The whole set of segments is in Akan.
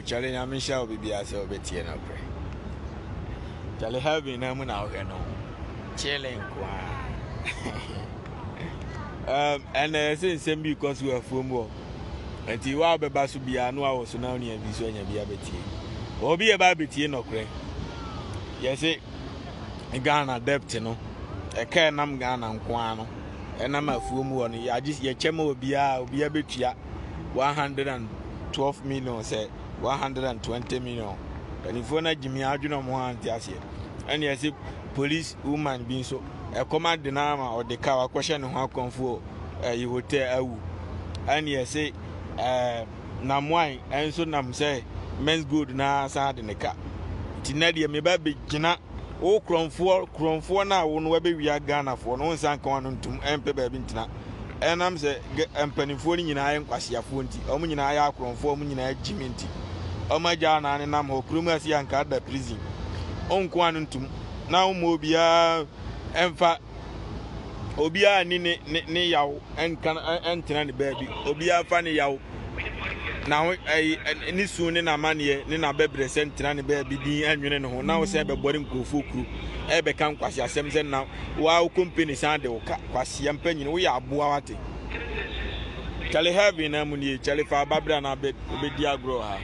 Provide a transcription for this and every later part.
Charlie, I'm sure be as a bit here. Charlie, having them now, chilling. And since same because we are from war. And you are Basu be a no hour so now near Bissonia be a bit here. Or be a baby here, no cray. Yes, it Ghana debt, no. A can am Ghana and Quano. And I'm a full one. I just your chemo will be a bit ya 112 million, say 120 million. And if you're not Jimmy Arjuna Mohan, and yes, police woman being so. A command the name or the car question how come for you will tell and you say nam wine and so nam say men's good na sad in the car. Tinadia me baby Gina oh crom for now won't webby we are Ghana for no one can to MP Babintina and I'm say and penny falling in iron quasia funti omin in I crom for me in a jiminti. Oh my John and I'm ho crumasi and card the prison on quantum now mobia. Enfa obia ni yaw en kan entena ni baby obia fa ni yaw na ni su ni na mane ni na bebre sentena ni baby din anwene ne ho na wo se be bori nkrofo kru e be kan kwase asem se na wa company san de wo kwase ampanyin wo ya aboa wate Charlie heavy na mu ni Charlie fa babra na be di agro ha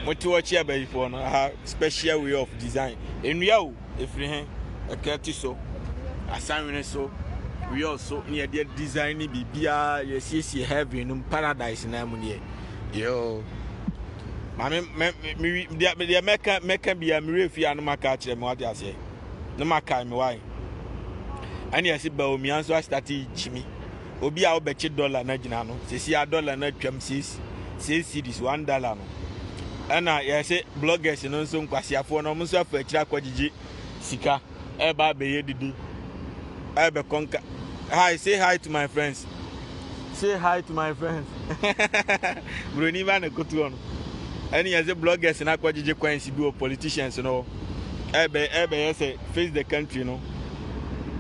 moti wo chi abayifo no ha special way of design enua o efri hen ekati so assignment so we also near the design bibia yes heavy in paradise na mu ne yo mame me meka bia me refi anu maka kire me wade ase no maka me why ani ase ba omi anso start chimi obi a obechi dollar na gina no sesi a dollar na twam 6 cedis $1 no ana yes bloggers no nso nkwasiafo no mo nso afa kira kwagigi sika e ba be yedidi Ebe conquer. Hi, say hi to my friends. Say hi to my friends. Bruni man go to on. Any as a bloggers na kwajije kwansi bi o politicians no. Ebe say face the country no.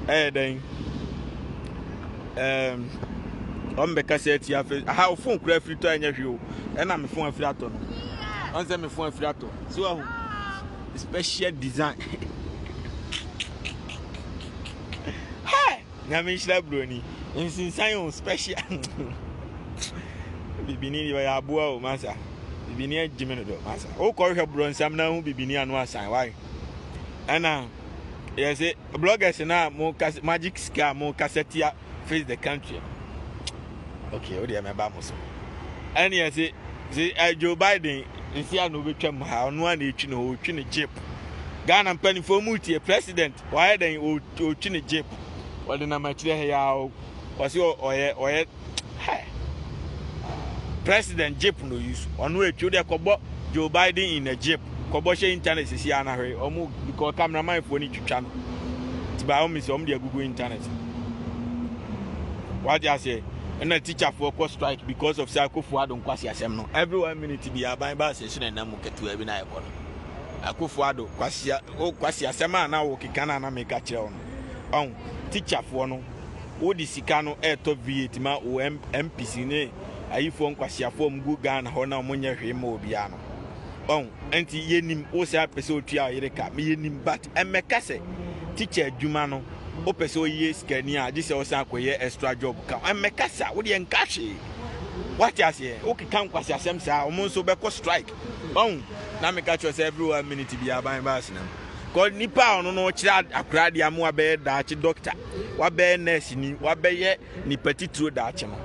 Then on be cassette ya face. How phone kura free to anya hwe o. E na me phone free ato no. On say me phone free ato. So special design. Namishla Bruni, in Sinsayon special Bibini ya Abua o Massa, Bibinia Jimino Massa. Oh, call her bron some now Bibinia no sign. Why? Anna, yes, bloggers now more magic scar, more cassettia face the country. Okay, oh dear, my bamos. And yes, Joe Biden, and see, I know we come how one each no chin jeep. Ghana penny for multi president, why then oh chin jeep. What the number here was your or President Jeep no use on way to the Joe Biden in a Jeep. Koboshe internet is here or move because cameraman for need to channel. To buy me some the Google internet. What I say? And a teacher for course strike because of Sako Fuado Kwasi Assembly. Every 1 minute to be a by session and Namuka to every night. Akufuado Kwasi Assembly now working can make a chair on. Teacher for no o di sikano to V8 ma o MPC ne ayifo nkwasiafo mgu Ghana ho na omonye hwe ma obia no enti yenim o se apese otua yereka me yenim but emeka se teacher adwuma no o pese o ye skani a gise o san akoye extra job ka emeka sa wo de enkache what you say o kika nkwasi asem sa o monso be ko strike na me catch say every 1 minute bi aban ba sinam God nipa ono no kira akra dia mo abe daachi doctor wa be nurse ni wa be ye ni petitro daachi no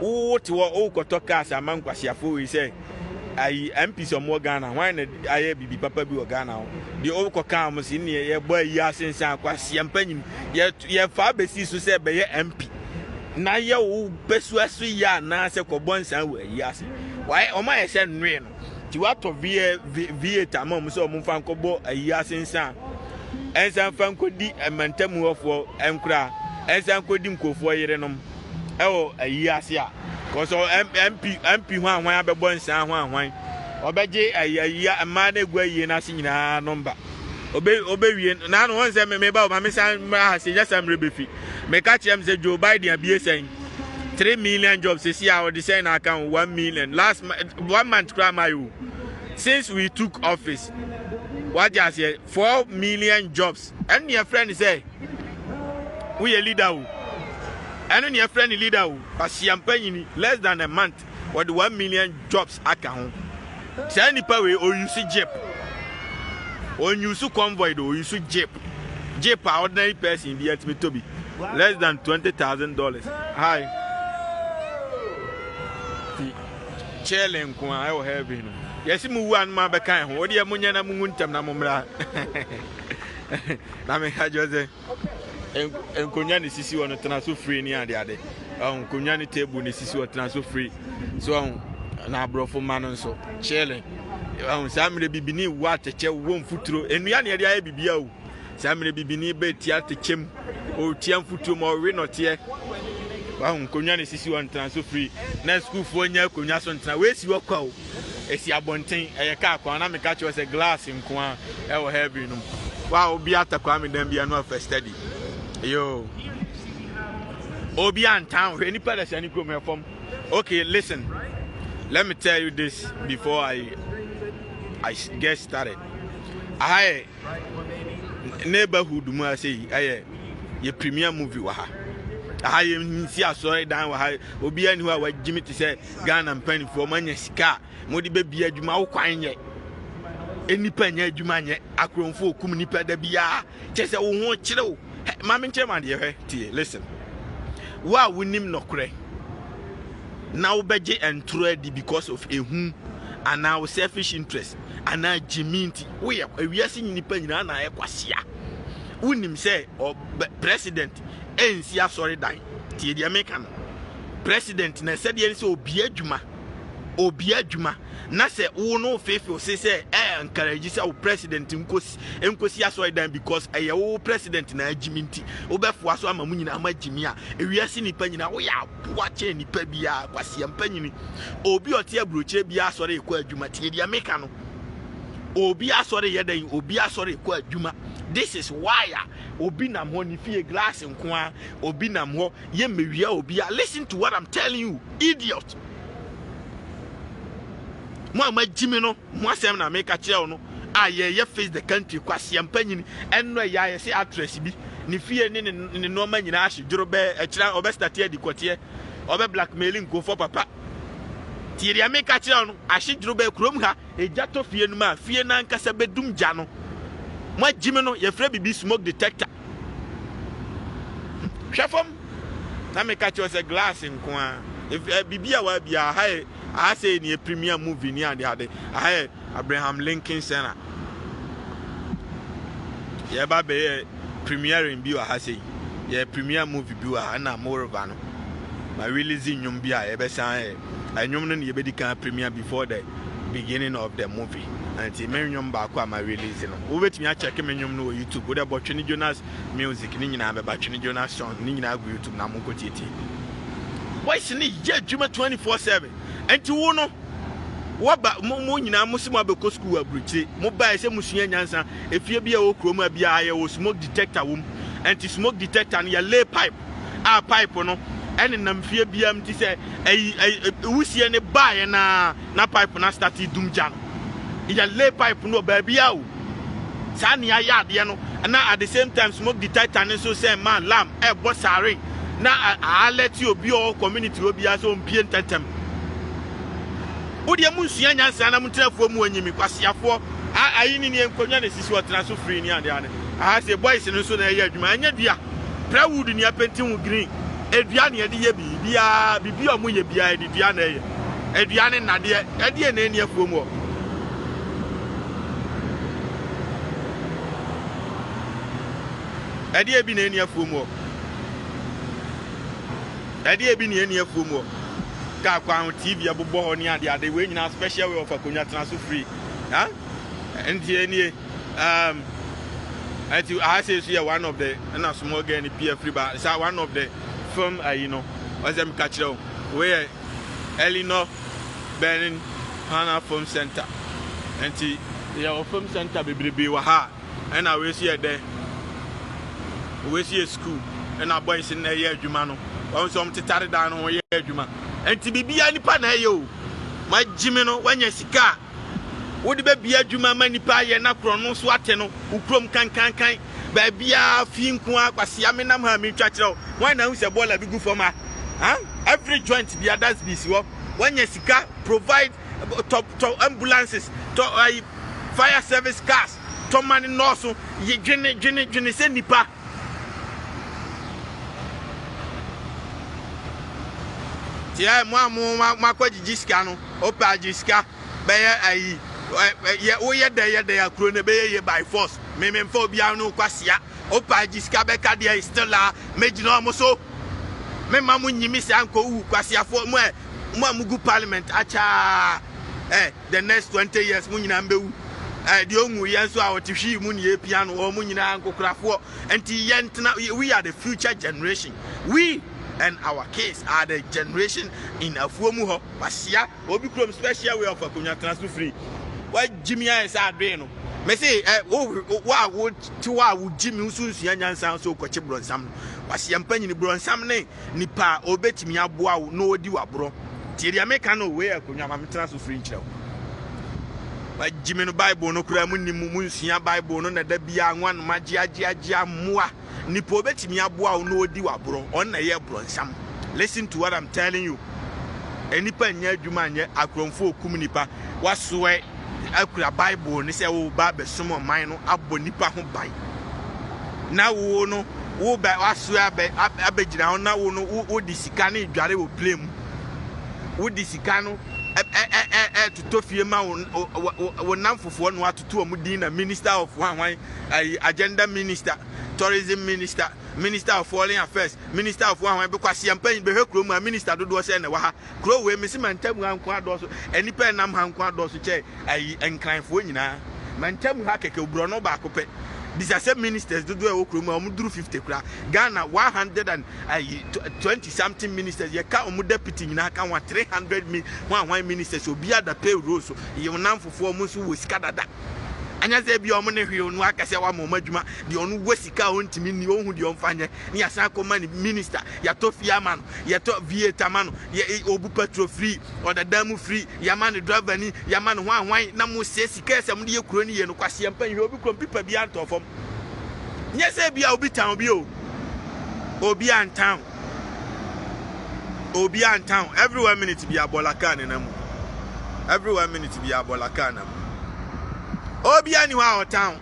wo ti wo kotoka asa mankwasiafo we say ai MP so mo Ghana wan na aye bibi papa bi o Ghana o de o koka am si ne ye boy yi asensan kwasi ampanyim ye fa besi so say be ye MP na ye wo besu asu ya na se ko bonsan we yi ase why o ma ye se nwe no ti wa to V8 amam so mo fa nkobo ayi asensan ensan fa nkodi emantamu ofo enkura ensan kodi nkofo yerenom ewo ayi ase a ko so MP ho anwan abebo nsan ho anwan obeje ayi ma na egwa ayi na ase nyina number obewie na no won se me ba o ma me san ma se ya sam rebefi me ka chem se Joe Biden abie sen 3 million jobs this year or the same account 1 million last 1 month cry my you since we took office, what you say, 4 million jobs. And your friend say, we a leader. And your friend leader, but she am paying less than a month. What 1 million jobs account. Say any power or you see jeep. Or you see convoy or you see jeep. Jeep are ordinary person the ultimate to be less than $20,000. Hi. Challenge I will have you. Yes, mu one man be kind. What you munya na munguntem na mumra. Na me ka Jose. Enkonya ni sisi wono tena so free ni ade ade. Enkonya ni table ni sisi wono tena so free. So na brofo man nso. Challenge. Samre bibini wa teche wo mfuturo. Enua na ye bibia o. Samre bibini be tia techem. O tia mfuturo mo we no tie. Enkonya ni sisi wono tena so free. Na school fo nya enkonya so tena we si wo kwa o. Esi abonten eye ka kwa na me ka che se glass nko a e wo heavy no wa obi atakwa me dan bia no first study yo obi antan hwe ni pala sani ko me form. Okay, listen, let me tell you this before I get started. I neighborhood mu say aye ye premier movie wa ha aye nsi asori dan wa ha obi ani wa wagimi te say Ghana mpani for manya sika modi be bia adwuma wo kwan ye enipa nya adwuma nye akronfo okum nipa da bia chese wo ho kire wo ma me nche ma de he tie listen wa wonim nokre na wo beje entro adi because of ehu and now selfish interest and now jiminti we awiase nipa nyina na ekwasia wonim say or president ensi asori dan tie de make no president na said ye say obi adwuma na se wo no fefe say encourage say president nkosi asori dan because eye wo president na agiminti wo befo aso ama mu nyina ama agimi a ewiase nipa nyina wo ya wache nipa bia kwase mpanyini obi ote abrochire bia asori ekwa adwuma tie de make no obi asori yedan obi asori ekwa adwuma. This is why obi nam ho ni fie glass nko a obi nam ho ye mewia obi a. Listen to what I'm telling you, idiot. Mo ma jimi no mo asem na make kire no a ye face the country kwase mpanyini enno ya ye se address bi ni fie ni no ma nyina ahye dworo be akira obe start e dikote obe blackmailing go for papa tiri ya make kire no ahye dworo be krom ha ejato fie no ma fie na nkasa bedum gya no mo jimi no ye fra bibi smoke detector hwefom na me catch us a glass nko a if bibi a wa bia ha I say ni premier movie ni ade ade I Abraham Lincoln Center ye ba be premiering bi wa ha say ye premier movie bi wa na Morova no my releasing nyum bi a ye be san anyum no ye be di kan premier before the beginning of the movie and the nyum ba kwa my release no wo betimi a check me nyum no YouTube wo de Botcheni Jonas music ni nyina be Botcheni Jonas song ni nyina go YouTube na mo ko tieti why sini ye dwuma 24/7 enti wo no wo ba mo nyina mo simo abeko school abruchi mo ba se musua nyansa efie bia wo kroma bia ye wo smoke detector wo enti smoke detector no ye lay pipe a pipe no ene nam fie bia mti se wusie ne ba ye na pipe na start dumja no ye lay pipe no ba bia wo sa ne ya de no na at the same time smoke detector no so say man lam e bo sare na alert obi o community obi aso mpie ntentem wodi amunsuya nyansa na muterafuo mu anyimi kwasiafo ayini ne enkonya na sisi wotena so free ni ade ane aha se boys no so na ye adwuma anya dua prawood ni apenti hu green edua ne ye de ye bibi o mu ye bia e dua na ye edua ne nade e na eni afuo mu ade bi na eni afuo mu ade bi na eni afuo mu ka kwa TV abobo ho ni ade we nyina special way of akonya tena so free ha enti eni enti I say so one of the na small girl ni PF free ba so one of the film you know was them catch you where Elinor Benin Hana Film Center enti ya film center bebrebe wa ha and I we see there we see a school and our boys in there here adwuma no on some titare dan no here adwuma enti bibia nipa na ye o ma jimi no wanya sika Would be a juma manipa ye na krono so ateno ukrom kan ba bia fi nko akwase amenam ha me twachero when na hu se bola bi gu for ma every joint be others be si wo when you sika provide top ambulances to fire service cars to money no so ye dwene se nipa tia mo akwaji sika no opa sika be ayi ye wo ye de akro ne be ye by force me mfa bia no kwasia opa sika be ka de still la megina mo so me mamu nyimi se anko wu kwasia fo mo amugu parliament acha the next 20 years mu nyina mbewu the onwu yenso a wotihwi mu ne piano o mu nyina ankokrafo enti yentna we are the future generation. We and our kids are the generation in afuomu ho wasia obi krom special way of akunya transfer free wa jimi ansa adwe no me say wa wo ti wa wo jimi nsunsu anyansa so koche bronsam wasia mpanyini bronsam ne nipa obetimi aboa wo no odi wabro ti America no we akunya ma transfer free nchira wa jimi no bible no kura mu nimu mu nsua bible no na da bia anwan magiagia moa nipa obetimi aboa wo no odi wabro on na ye bronsam. Listen to what I'm telling you. Enipa nya adwuma nya akromfo okum nipa wasoe akura bible ni se wo ba besomo man no abo nipa ho ban na wo no wo ba wasoe abegina ho na wo no wo disika na dware wo plem wo disika no tutofie ma wo namfofo no atoto omudin na minister of agenda minister, tourism minister, minister of foreign affairs, minister of one because campaign be hekro mu minister do say na wa ha kro we mesi mantam hanko ado so eni pe nam hanko ado so che enkranfo nyina mantam ha keke obro no ba ko pe disase ministers do e okro mu omuduru 50 kra Ghana 120 something ministers ye ka omu deputy nyina ka 300 ministers obi ada pay roll so ye namfofo mu so wo sika dada anya ze bi omo ne hwe onu akase wa mo madwuma de onu wasika ontimi ni ohu de omfanye ni asan koma ni minister ya to fiaman ya to vieta man ya obu petrol free or damu free ya man driver ni ya man hwan na mo se sika ese mo de ekuro ni ye no kwase empa hwe obi krom pipa bi antofom nya ze bi a obi town bi o obi antown every 1 minute bi abolaka ne na mu every 1 minute bi abolaka na mu obi ani wa town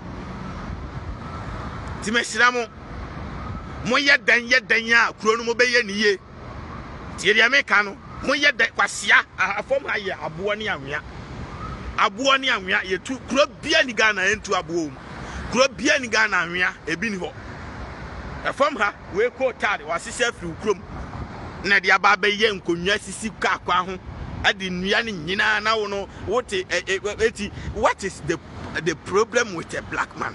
ti mesiramo mo ye dan ya kuro no mo be ye niye ti America no mo ye dan kwasia afom ha ye abo ne anwea ye tu kuro bia ni Ghana entu abo kuro bia ni Ghana anwea ebi ni ho afom ha we ko tade wasese firi krom na dia ba be ye nkonwa sisi ka kwa ho adi nua ni nyina na wo no what is the problem with a black man?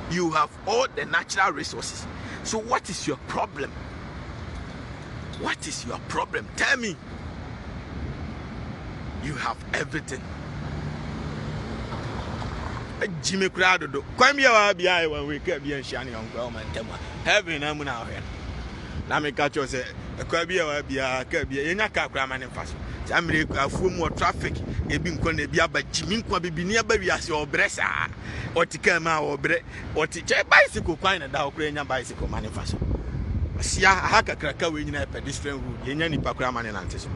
You have all the natural resources. So what is your problem? What is your problem? Tell me. You have everything. Jimmy Crowder do. Kwame wa bia when we can be shani on government tema. Heaven am na here. Na me catch you say kwabia wa bia ka bia yenya ka kra man faso. Amre afuomu traffic ebi nkon na ebi aba jimi nkwa bibini aba wiase obresa otika ma obre otiche bicycle kwan na da okra nya bicycle manifesto sia haka kraka we nyina pedestrian road yenya nipa kra man na nteso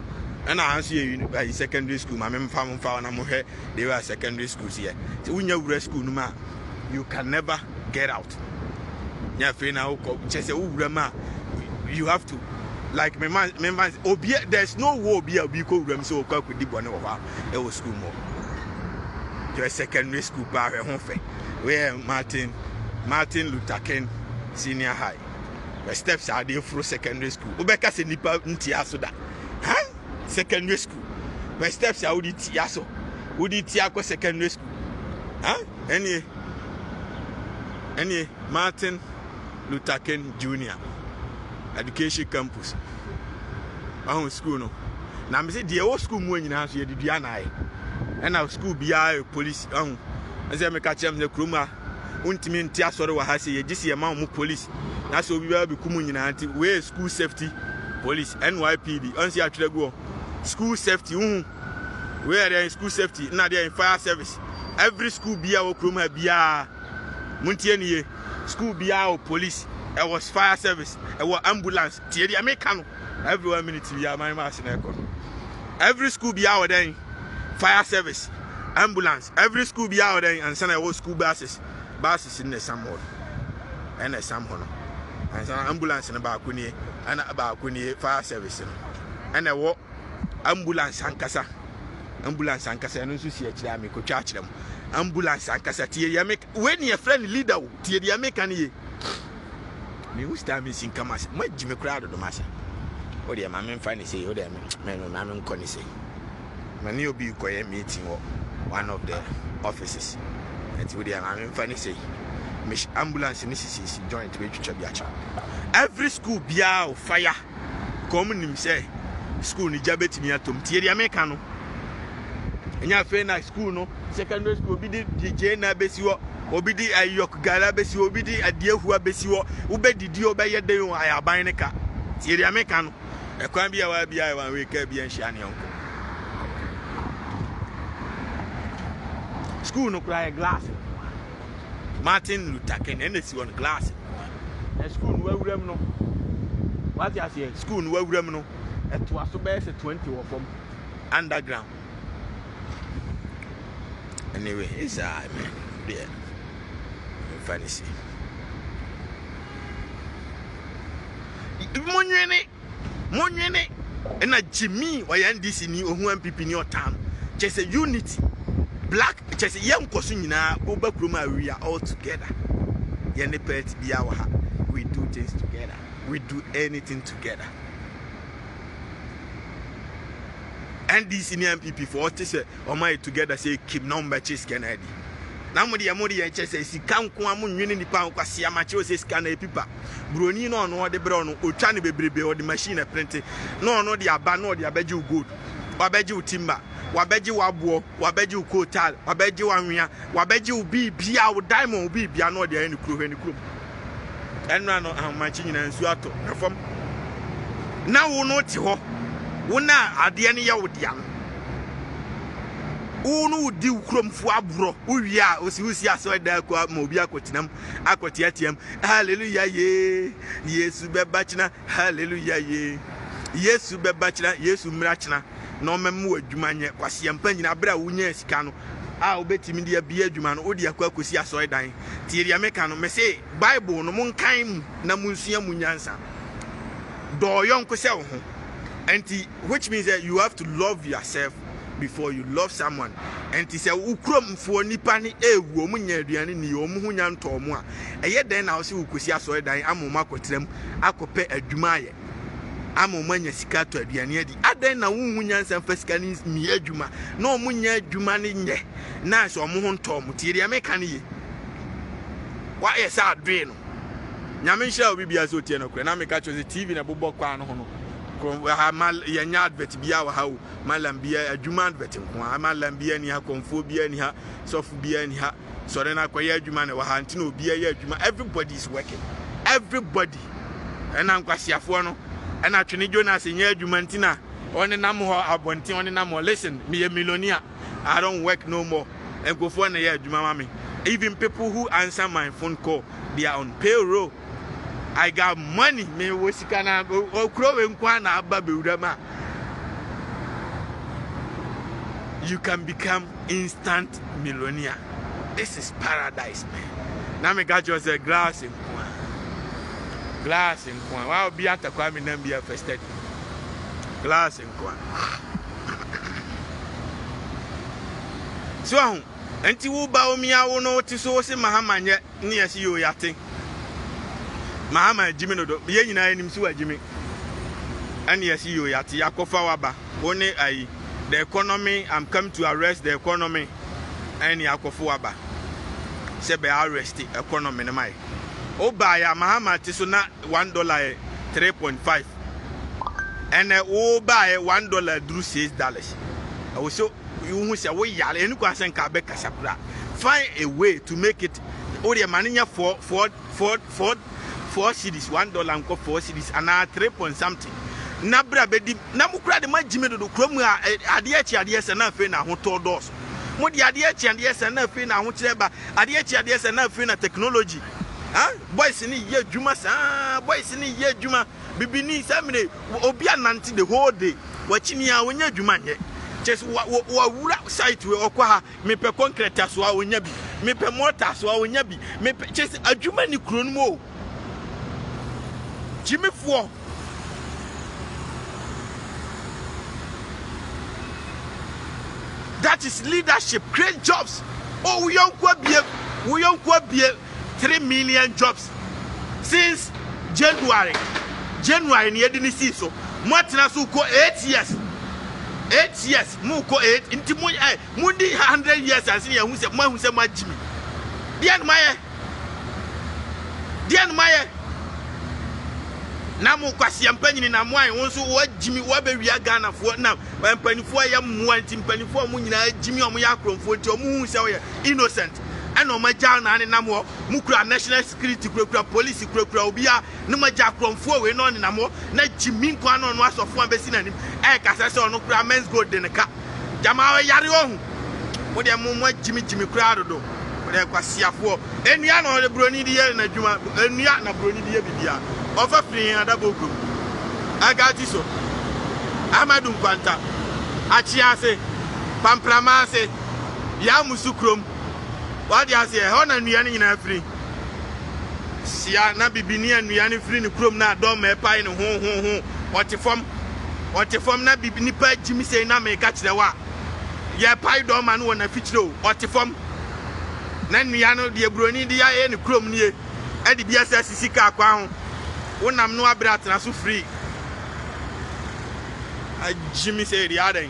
na hanso ye secondary school ma memfa na mo hwe they were secondary schools here so unya wura school no ma you can never get out nya fe na ukọ chese wura ma you have to like my man obi there's no war obi ko wura so kwa kudi bone wo ha e wo school mo your secondary school ba ho fe where Martin Luther King Senior High the steps are there for secondary school ubeka se nipa ntia so da secondary school the steps are udi tia so udi tia ko secondary school any Martin Luther King Junior Education Campus school no na me say the old school mu nyina so ye didua na ai na school bia police say me ka chem ze kroma untimi nti asore wa ha say ye gisi ye ma mu police na so obi ba be kumu nyina nti we school safety police NYPD say atwere go school safety we are in school safety na there in fire service every school bia wo kroma bia muntie nie school bia o police it was fire service it was ambulance tie dia make no every 1 minute bia my mass na ekọ every school bia wo den fire service ambulance every school bia wo den and sana wo school buses in the samhod and a samhod and sana ambulance na ba kuni and ba kuni fire service and a wo ambulance ankasa no nso si akira me ko twa akira mu ambulance ankasa tie dia make when your friend leader tie dia make an ye me who stand me sin kama ma jime kura do ma sha o dia ma me mfa ni say o dia me nko ni say mani obi koye meeting one of the offices and o dia ma me mfa ni say me ambulance ni sisi joint we twitwa bi acha every school bia o fire come nim say school ni jabeti mi atom tie dia make no enya fe na school no secondary school obi di DJ na besiwo obi di ayok gala besiwo obi di adiehua besiwo ubedidi obeye den ayaban ne ka tie dia meka no ekwan bia wa bia wan we ka bia nhia ne onko school no kra glass Martin Luther King enesi on glass e school no awuram no what you say school no awuram no eto aso be se 20 wo from underground. Anyway, it's man. Yeah. Fantasy. Monwene. And a Jimmy or NDC ni ohu MPP ni otam. Just a unity. Black just a young kosunina over kroma we are all together. Yene pet be our we do things together. We do anything together. And this senior MPP for what say or my together say keep number chase Kennedy. Now modi chase say kan ko amun nwini nipa kwase amache o say scan e pipa. Broni no de bro no otwa ne bebrebe o de machine print. No de aba no de abeji gold. Wabeji timber, wabeji wabo, wabeji kotal, wabeji wanwia, wabeji bia o diamond bia no de any kro. Enra no amache nyina nsu ato. From now wo no ti ho wona ade ne ya wodia unu di ukromfu abro uwia osi aso da kwa ma obi akotinam akotiatiam hallelujah ye yesu bebachina hallelujah ye yesu bebachina yesu mrachina no memu adwuma nye kwase ampa nyina bra wunya sika no a obetimi dia bia adwuma no odi akwa kosi aso dan tieria meka no me say bible no mon kan na munsua munyansa do yonko se wo ho. And which means that you have to love yourself before you love someone. And he said, "Ukrom for nipani woman aduane ni omu hu nya nto omu a." Eye den na wo se ukusi aso dan amoma kotrem akope adwuma ye. Amoma nya sika to aduane adi. Aden na wo hu nya nsam fasika ni mi adwuma. Na omu nya adwuma ni nye. Na so omu hu nto omu. Ti ria meka ni ye. Wa yesa adwe no. Nyame hia obi bia so tie no kure. Na meka chose TV na bobo kwa no ho no. Mal yanya advert bia wa hawo malam bia adwuma advert nko malam bia ni ha konfo bia ni ha sofu bia ni ha sore na kwaye adwuma na wa ha ntino bia ya adwuma everybody is working everybody ena nkwasiafo no ena twene Jonas nya adwuma ntina one nam ho abonti one nam ho listen me a millionaire I don't work no more enkofo na ya adwuma ma me even people who answer my phone call they are on payroll. I got money, me wosikana okrowe nkwa na aba bewurama. You can become instant millionaire. This is paradise, man. Now me got just a glass in kwa. Glass in kwa. Wa obi atakwa me na bia first study. Glass in kwa. So enti wo ba omi awo no ti so se mahamanye ne yesi yo yate. Mahama Jimmy no do ye nyina anim si wa Jimmy and yes you yati yakofa waba one ai the economy I'm come to arrest the economy and yakofa waba se be arrest the economy na mai oba ya Mahama ti so na $1 3.5 and oba $1 drew $6 also you hu se we yale enu kwa sen ka be kasapra find a way to make it o de maninya for 4 cities $1 and 4 cities and 3 point something na bra bedi na mukura de majime do krom a ade achi ade se na fe na ho to dos mo di ade echi ade ese na afi na ahokyere ba ade echi ade ese na afi na technology boys ni ye adwuma saa boys ni ye adwuma bibini samire obi anante the whole day wachini a wonya adwuma nye ches wa wura site we okwa ha mepe concrete aso a wonya bi mepe mortar aso a wonya bi mepe ches adwuma ni kuro no mo jimifo that is leadership. Create jobs. Oh, we don't 3 million jobs since January near the so Martina so 8 years. 8 years, Muko 8 into Mundi 100 years as near who said Jimmy. Dian Maya Namu kwasi ampanyi na mwai wonso wa Jimmy wa be wi Ghana fo na mpanifo ya mwanti mpanifo mu nyina Jimmy omo ya kromfo nti omo hu se wo innocent ana o maja na ne namo mukura national security kura police kura obia ne maja kromfo we no ne namo na Jimmy nko ano no asofo abesi nanim kasa se ono kura men's gold de ne ka jama yare ohun wo de mo Jimmy kura dodo wo de kwasi afo enua na o broni de ye na dwuma enua na broni de ye bibia Offer free and a book. I got it so. Amadou Kwanta. Achiase. Pamplamase. Yamusukrum. What you say? Honor Niani in a free. Sia na bibini and Niani free in the crum na dome pie in home. What the form na bibini pa Jimmy say na me catch the wa. Ya pie dome and one a fitch. What the form? Nan Niano de Bruni dia any crum near. Eddie BSS Sika Crown. When I'm no abrat na so free. Jimmy say the other.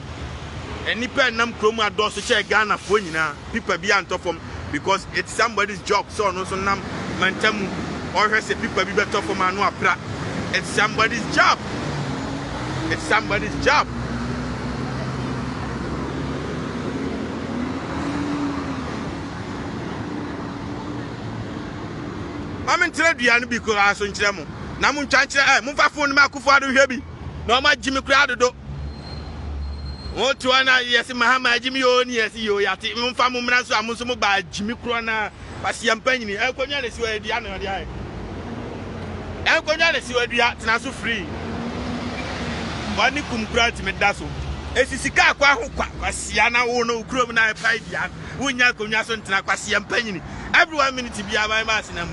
And nipa nam chroma door so check Ghana for nyina. People be on top of because it's somebody's job. So no so nam mantamu or her say people be better for man no apra. It's somebody's job. It's somebody's job. I'm in Trebian because I saw Chemo. Namun chanche mumfa phone ma kufu ado hwebi na o ma Jimmy kura dodo wotu ana yes mahama Jimmy yo ni yes yo yate mumfa mumra so amunso mo ba Jimmy kura na pasi ampanyini ekonya na siwa dia na dia ekonya na siwa dia tena so free wani kumkura ti medaso esisika akwa ho kwa kwasia na wo no kurom na pai dia wonya konya so tena kwasi ampanyini every 1 minute bia ban ba sinamu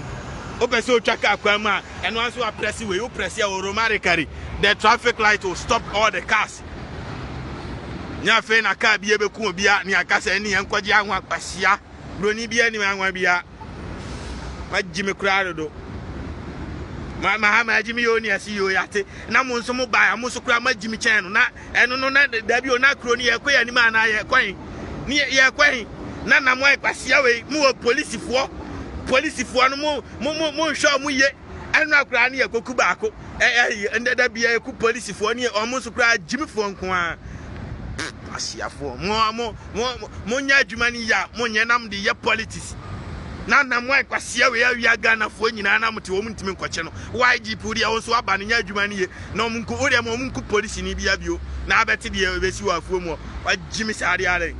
Opeso chaka akwama and once you are pressing we you press your automatically the traffic light will stop all the cars. Nya fe na car bi ebeku obia ni akasa ni enkwaji anwa kwasia broni bia ni anwa bia ma Jimmy kura do ma Jimmy yo ni asi yo yate na mo nso mo ba mo so kura ma Jimmy chen no na eno no na da bi o na kro ni ye kwya ni ma na ye kwan ni ye kwan na na mo kwasia we mo police for no mo show mu ye enu akra na yakoku baako ndeda bia yaku police for ni omo so kra Jimmy for nko a asia for mo nya adwuma ni ya mo nya nam de ye politics na na mo akwasia we ya Ghana for nyina na mte wo mntimi nkwache no YGP dia wo so aba ne nya adwuma ni ye na mo nko ode mo nko police ni bia bio na abete de besi wa afuo mu wa Jimmy sare are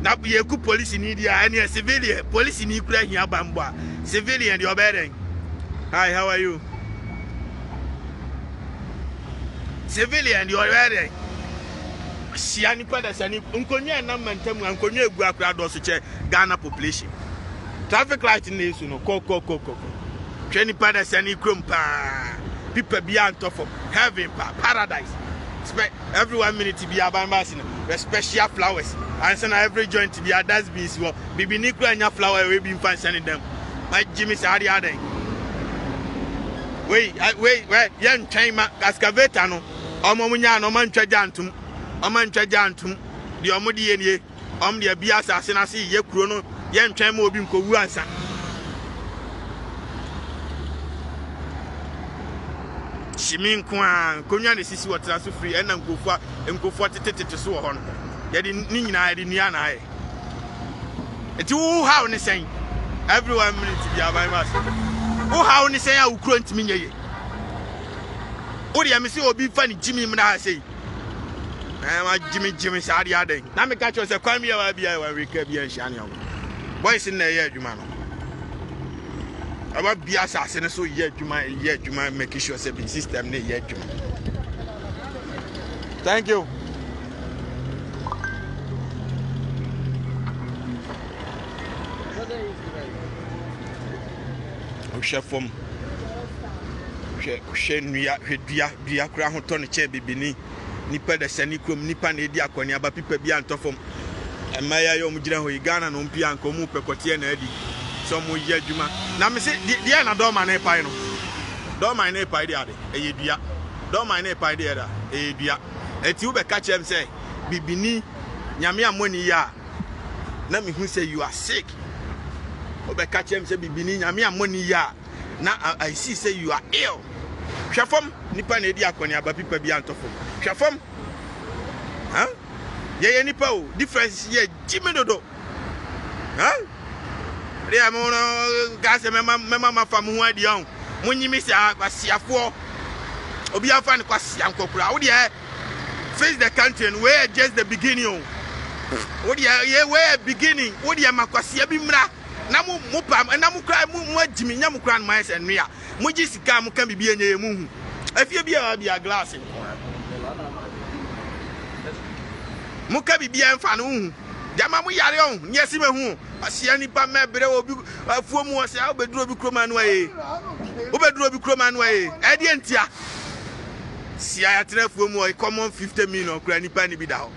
na ye ku police ni dia any civilian police ni kura hia bamba civilian the obedient. Hi, how are you? Civilian the obedient. Siani pada sani unkonya na mantamu unkonya egu akura do so che Ghana population traffic light ni so no ko training pada sani krom pa people be on top of heaven paradise. Every 1 minute to be a bambasino, special flowers, and send every joint to be a dustbin. Well, Bibi Nico and your flower will be sending them. My Jimmy Sadi are they? Wait, young Chima, Cascavetano, Omomunya, Oman Trajantum, the Omodi, the Biasa, Senasi, Ye Chrono, young Chimo Bimco Wansa. Shimin kwa konya ne sisi wotira so free ena nkofo tetete so ho no ye de ninyina ye de nuana aye eti wo how ne sen every 1 minute bia by mass wo how ne sen a ukuro ntimi nyeye wo de me se obi fa ni Jimmy mna ha sei Jimmy Sadi Ading. Now me catch us a crime here, we can be a shiny. Boys in the year, you man. About be assassin, so yet you might make sure the system yet you. Thank you. Chef from Shania Crown Tony Chebini, Nipper the Senicum, Nipan Edia Konya, but people be antofom. And Maya Yomujana, Ghana, and Pian Comu, Pecotian Eddy. Some will yet Juma. Now, Miss Diana Domine Pino. Domine Pidia, a dia. Domine Pidia, a dia. A tube catch him say, Bibini, Yamia money ya. Let me who say you are sick. Obe catch him say Bibini, Yamia money ya. Now I see say you are ill. Shafom, Nipan Edia Konya, but people be antofom. Shafom, huh? Ye nipo, difference ye, Jimmy Dodo. Huh? They are more gas and mamma from who are young. When you miss a Siafo, Obia fan Quasian Copra, would you face the country and where just the beginning? Would you where beginning? Would you Maquasia Bimra? Namu Mupam and Namu cry more Jimmy Namukran mice and Ria. Mujis can be a moon. If you be a glass in Mukabi be a fan. Jamamu Yarion, yes, him. I see any Pamma Bero, four more say, I'll be Droby Croman way. Obedroby Croman way. Adientia. See, I had 4 more, common 50 million, Granny Penny be down.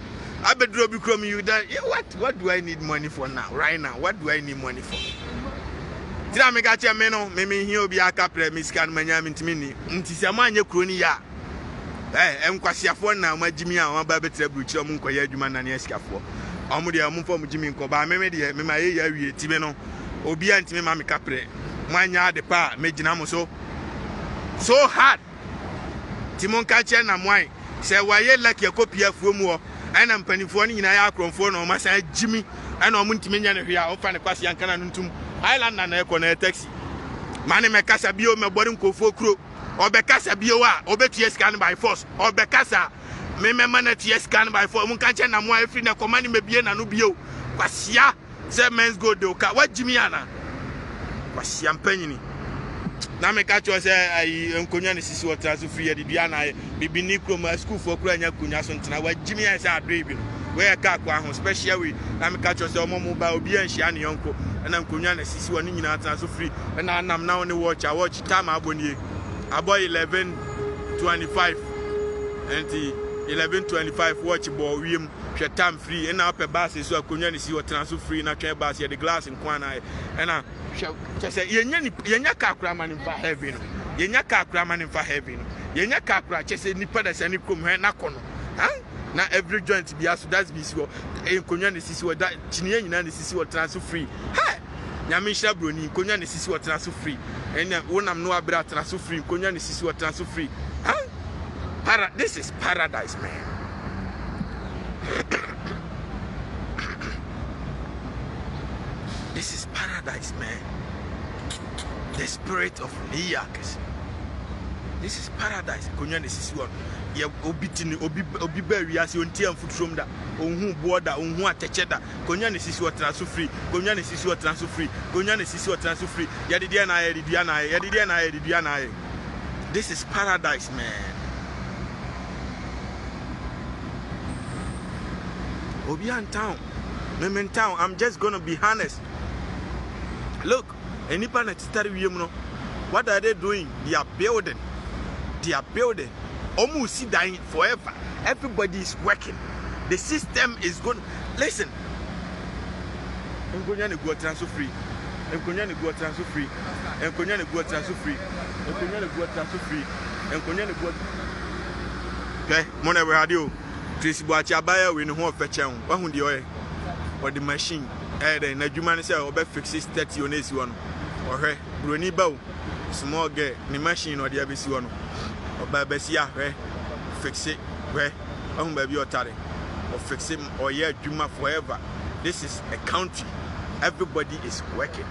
I bet Droby Crom you that. What do I need money for now? Right now, what do I need money for? Did I make a chameno? Maybe he'll be a couple, Miss Canmania Mintimini. Intisamania Cronia. I'm Quasiafon now, my Jimmy, I'm Babette Bruch, Munko Yaduman and Escafo. Amudi amufo Jimmy Koba memedi me ma ye awie tibe no obi antime ma me kapre mwanya de pa mejina so hard timon ka che na mwan se waye like yakopi afuo mu ho ana mpanifo no nyina ya akromfo no ma sa Jimmy ana omu ntime nya ne hwe a ofa ne kwase yankana no ntum Highland na eko na taxi mane me kasa bio me bori nkofo kro obekasa bio a obetu scan by force obekasa me man at yes can by for mun kanche na mo afri na command me bie na no bio kwasia say men's go do ka what Jimmy ana kwasia mpanyini na me ka cho say ai enkonya ne sisi water so free de bia na bibini krom school for kura nya kunya so ntena what Jimmy ai say adre bi no we ka kwa ho special we na me ka cho say omo ba obi anhia ne yonko na enkonya ne sisi woni nyina atan so free na anam na woni watch time abonie aboy 11:25 and 11:25 watch ball wiem hwe time free and up bus so akonya ne si o transfer free na twen bus ye the glass in kwana and na hwe say yenya ka akra man in fa heavy no yenya ka akra man in fa heavy no yenya ka akra che say nipa da sani krom he na kono na every joint be aso that's be so enkonya ne sisi o da chiniye nyina ne sisi o transfer free nyame hira broni enkonya ne sisi o transfer free and wonam no abra transfer free enkonya ne sisi o transfer free this is paradise, man. This is paradise, man. The spirit of Niyakis. This is paradise. Konya ne sisi won. Ye obitini obi ba wiase onti amfut from da. Onhu border, onhu atecheda. Konya ne sisi wo transfer free. Konya ne sisi wo transfer free. Konya ne sisi wo transfer free. Yedide na. This is paradise, man. Obian town, Memen town. I'm just gonna be honest. Look, any planet what are they doing? They are building. Almost dying forever. Everybody is working. The system is good. Listen. Enkonya ne go transfer free. Enkonya ne go transfer free. Enkonya ne go transfer free. Enkonya ne go transfer free. Enkonya ne go. Okay, money we had you. Tracy Boachi abaya we no ho fechen wa hu de oye or the machine na adwuma ne say obe fix 30 on esi wono ohwe broni bawo small girl ni machine no de abesi wono oba besi ahwe fix it we hu ba bi otare or fix it or yeah adwuma forever. This is a country, everybody is working.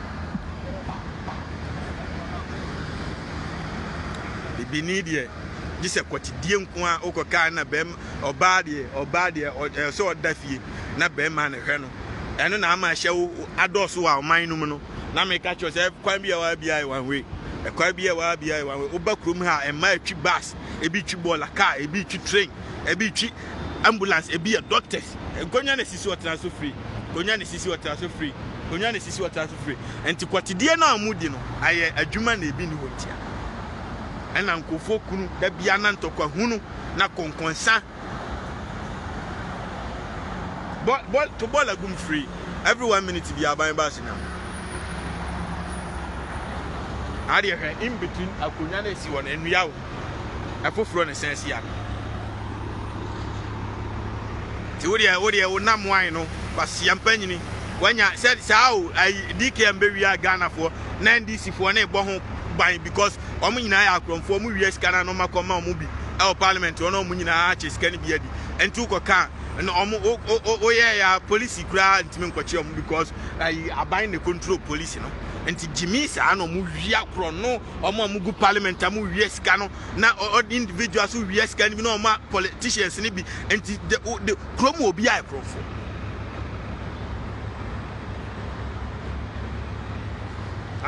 The Benidie Gise kwatidie nko a okoka na bem oba de so odafie na bem ma ne hwe no eno na ama hye adoso wa oman no mu no na me ka cho se kwan bia wa bia one way kwan bia wa bia one way oba krom ha e ma twi bus ebi twi bola car ebi twi train ebi twi ambulance ebi doctors gonya na sisi wotena so free gonya na sisi wotena so free gonya na sisi wotena so free enti kwatidie na amudi no aye adwuma na ebi ni hotia ena nkofo kunu da bia na ntokwa hunu na konkonsa to ball agum free every 1 minute be aban bass now ari in between akonya na si won enua wo afoforo na sense ya ti wodi wo nam wan no kwase ampanyini wanya said sao DK mbewia Ghana for 9DC for na ebo ho ban because omo nyina ya akromfo omo wies kana no makoma omo bi e parliament ono omo nyina a cheskani bi adi entu ko ka no omo ya police kura ntimi nkwachi omo because aban ne control police no enti Jimmy sa no mu wia kro no omo gu parliament amu wies kana na individuals who wies kana bi no omo politicians ni bi enti the promo obi a akromfo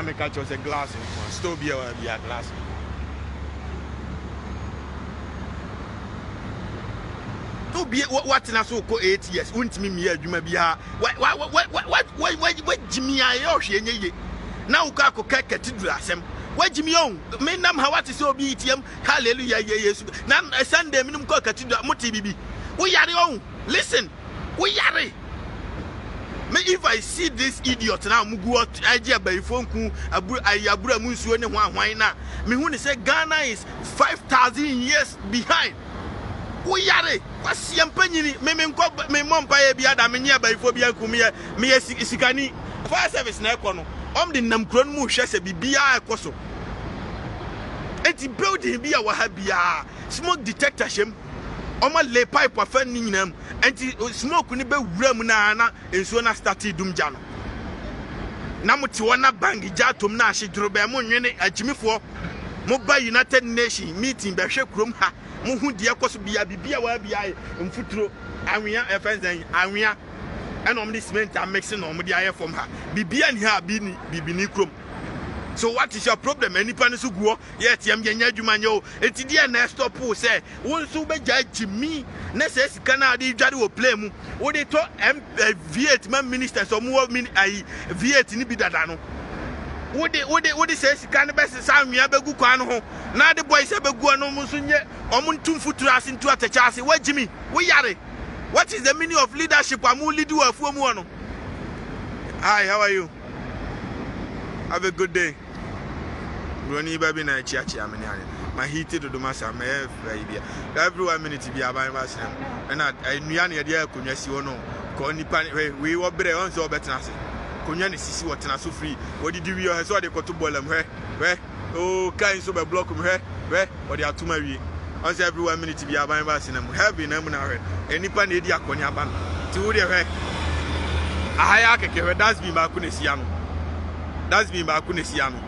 I catch us a glass in still be a glass. To be what in a so called 8 years, wouldn't me you may be what Jimmy I now Kako Cathedral Assem. What Jimmy own? May nam how what is so BTM? Hallelujah, yes. Now a Sunday minimum call Cathedral Motibi. We are own. Listen, we are. If I see this idiot now, Mugu idea by phone Abura Musu and why not? Me when say Ghana is 5,000 years behind. We are what's champagne? Me mom by Biada Mania by Phobia Kumia, me Sikani, fire service Nakono. The Namkron Musha be Bia Koso. And the building be our habia smoke detector shame. Oma le pipe afa ninam enti smoke ni be wuram na na enso na start dum ja no na muti wona bangi ja tom na ahye duro be mo nwene agimifo mo ba United Nation meeting be hwe krom ha mo hu de ekoso bia bibia wa bia mfuturo anwea efenzen anwea ena om di cement am mixing om di aye from ha bibia ni ha bi ni bibini krom. So what is your problem? Any panisu go yet yam yanya adwumanyo enti dia na stop say won so be Jimmy na say sika di dware wo play mu wo de to V8 man minister so mu V8 ni bi dada no wo de say sika na be sa anwea begu kwan ho na de boys begu no mu so nye omuntum futuro ase ntu atacha ase wa Jimmy wo yare. What is the meaning of leadership? Amu lead you afu mu no. Hi, how are you? Have a good day. Roni baby na chiachi amene my heated do masa me every 1 minute be aban bass and nua na dia akonwa si wo no ko nipa we wo bre on so betena se konwa ne sisi wo tena so free wo di wi o so de koto bolam hwe oh kan so be block me hwe wo de atuma wi on say every 1 minute be aban bass na mu heavy na mu na hwe nipa na di akoni aban ti wo de hwe ahaya keke hwe that's be ma kunesi ano that's be ma kunesi ano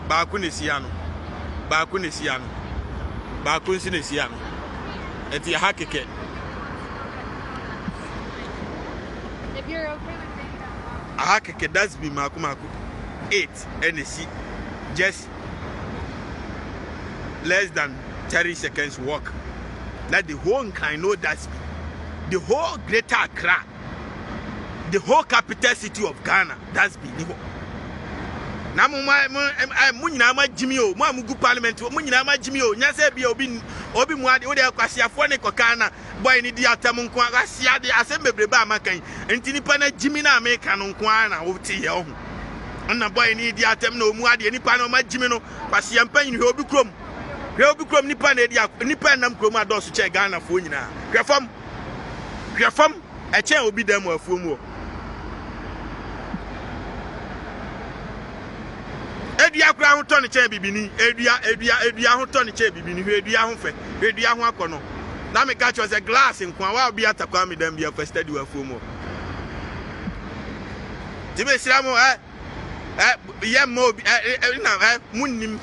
Baku nesiano. Baku nesiano. Eti hakeke. If you're okay with saying that. Hakeke that's be maku 8 NC. Just less than 30 seconds walk. That the whole kind know that's the whole Greater Accra. The whole capital city of Ghana. That's be na mo nyina ma Jimmy o mo amugu parliament mo nyina ma Jimmy o nya se bia obi mu ade wo de akwasiafo ne kokana boy ni di atam nko asia de asem bebre ba makan enti nipa na Jimmy na America no nko na wo ti ye ho na boy ni di atam na omu ade nipa na ma Jimmy no kwasia mpanyi hwe obi krom nipa na di nipa nam krom adoso che Ghana fo nyina hwefam e che obi dem afuo mu o Edua kura ho toni che bibini edua ho toni che bibini edua ho fe edua ho akono na me ka cho se glass nkwa wa obi atakwa me dem bia first study wa fuomo tibe siramo ye mo na munnim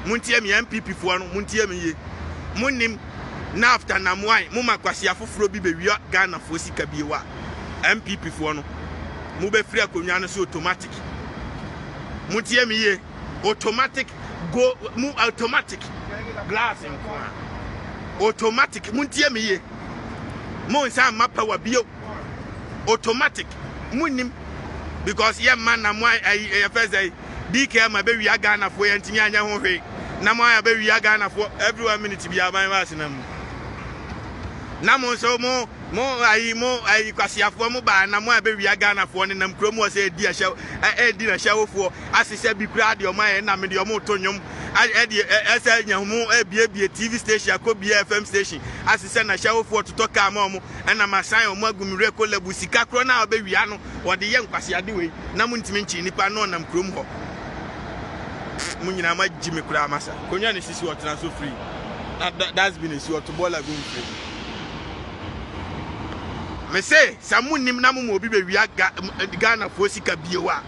muntie me MPP fo no muntie me ye munim na after namwai muma kwasi afoforo bi bewia Ghana fo sika biewa MPP fo no mu be free akonwa no so automatic mutie mi ye automatic go mu automatic glass in corner automatic mutie mi ye mo nsa mapa wa bio automatic munim because ye man namwai first DK ma be wia Ghana fo ye ntimi anya ho hwe namwai be wia Ghana fo every 1 minute bia ban wasinam Namo so mo ayi kwasiafo mo ba na mo abewia Ghana fo ne nam krom wo se di a show di na show fo asese bi kra de o ma na me de o mo to nwom ese nya mo bie TV station ko bie FM station asese na show fo to ka ma mo na masan o mo agumire ko labu sika kro na obewia no wo de ye nkwasiade we na mo ntimi nchi nipa no nam krom ho mo nyina ma jimi kra masa konya ne sisi wo tena so free that's been a sort of ball again free. Me say samunim na mo obi be wia Ghana fo sika biewa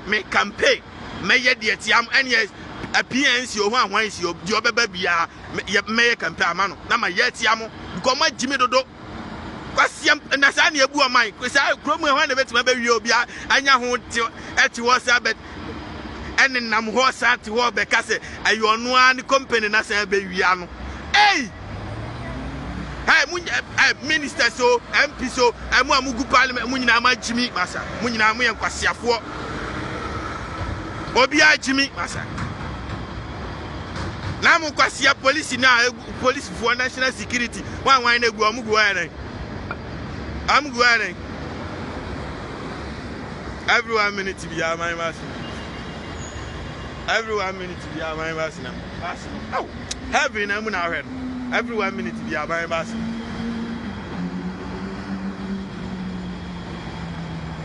me campaign me ye de tiam ene appearance o ho anwansi o di obeba bia me campaign amano na ma ye tiam because ma jimi dodo kwasiam na sa na ebu oman kwasa kromu e ho na betima be wia obi anya ho eti wo sa bet ene nam ho sa ti ho be ka se ayo no an company na sa be wia no hey minister so MP so emu amugu parliament munyina ma jimi masa munyina mu yenkwasiafo obi a jimi masa na mu kwasia police na police for national security wan na egu amugu wan every 1 minute bi amai masa every 1 minute bi amai masa na oh heavy na mu na hwe every 1 minute be aban bass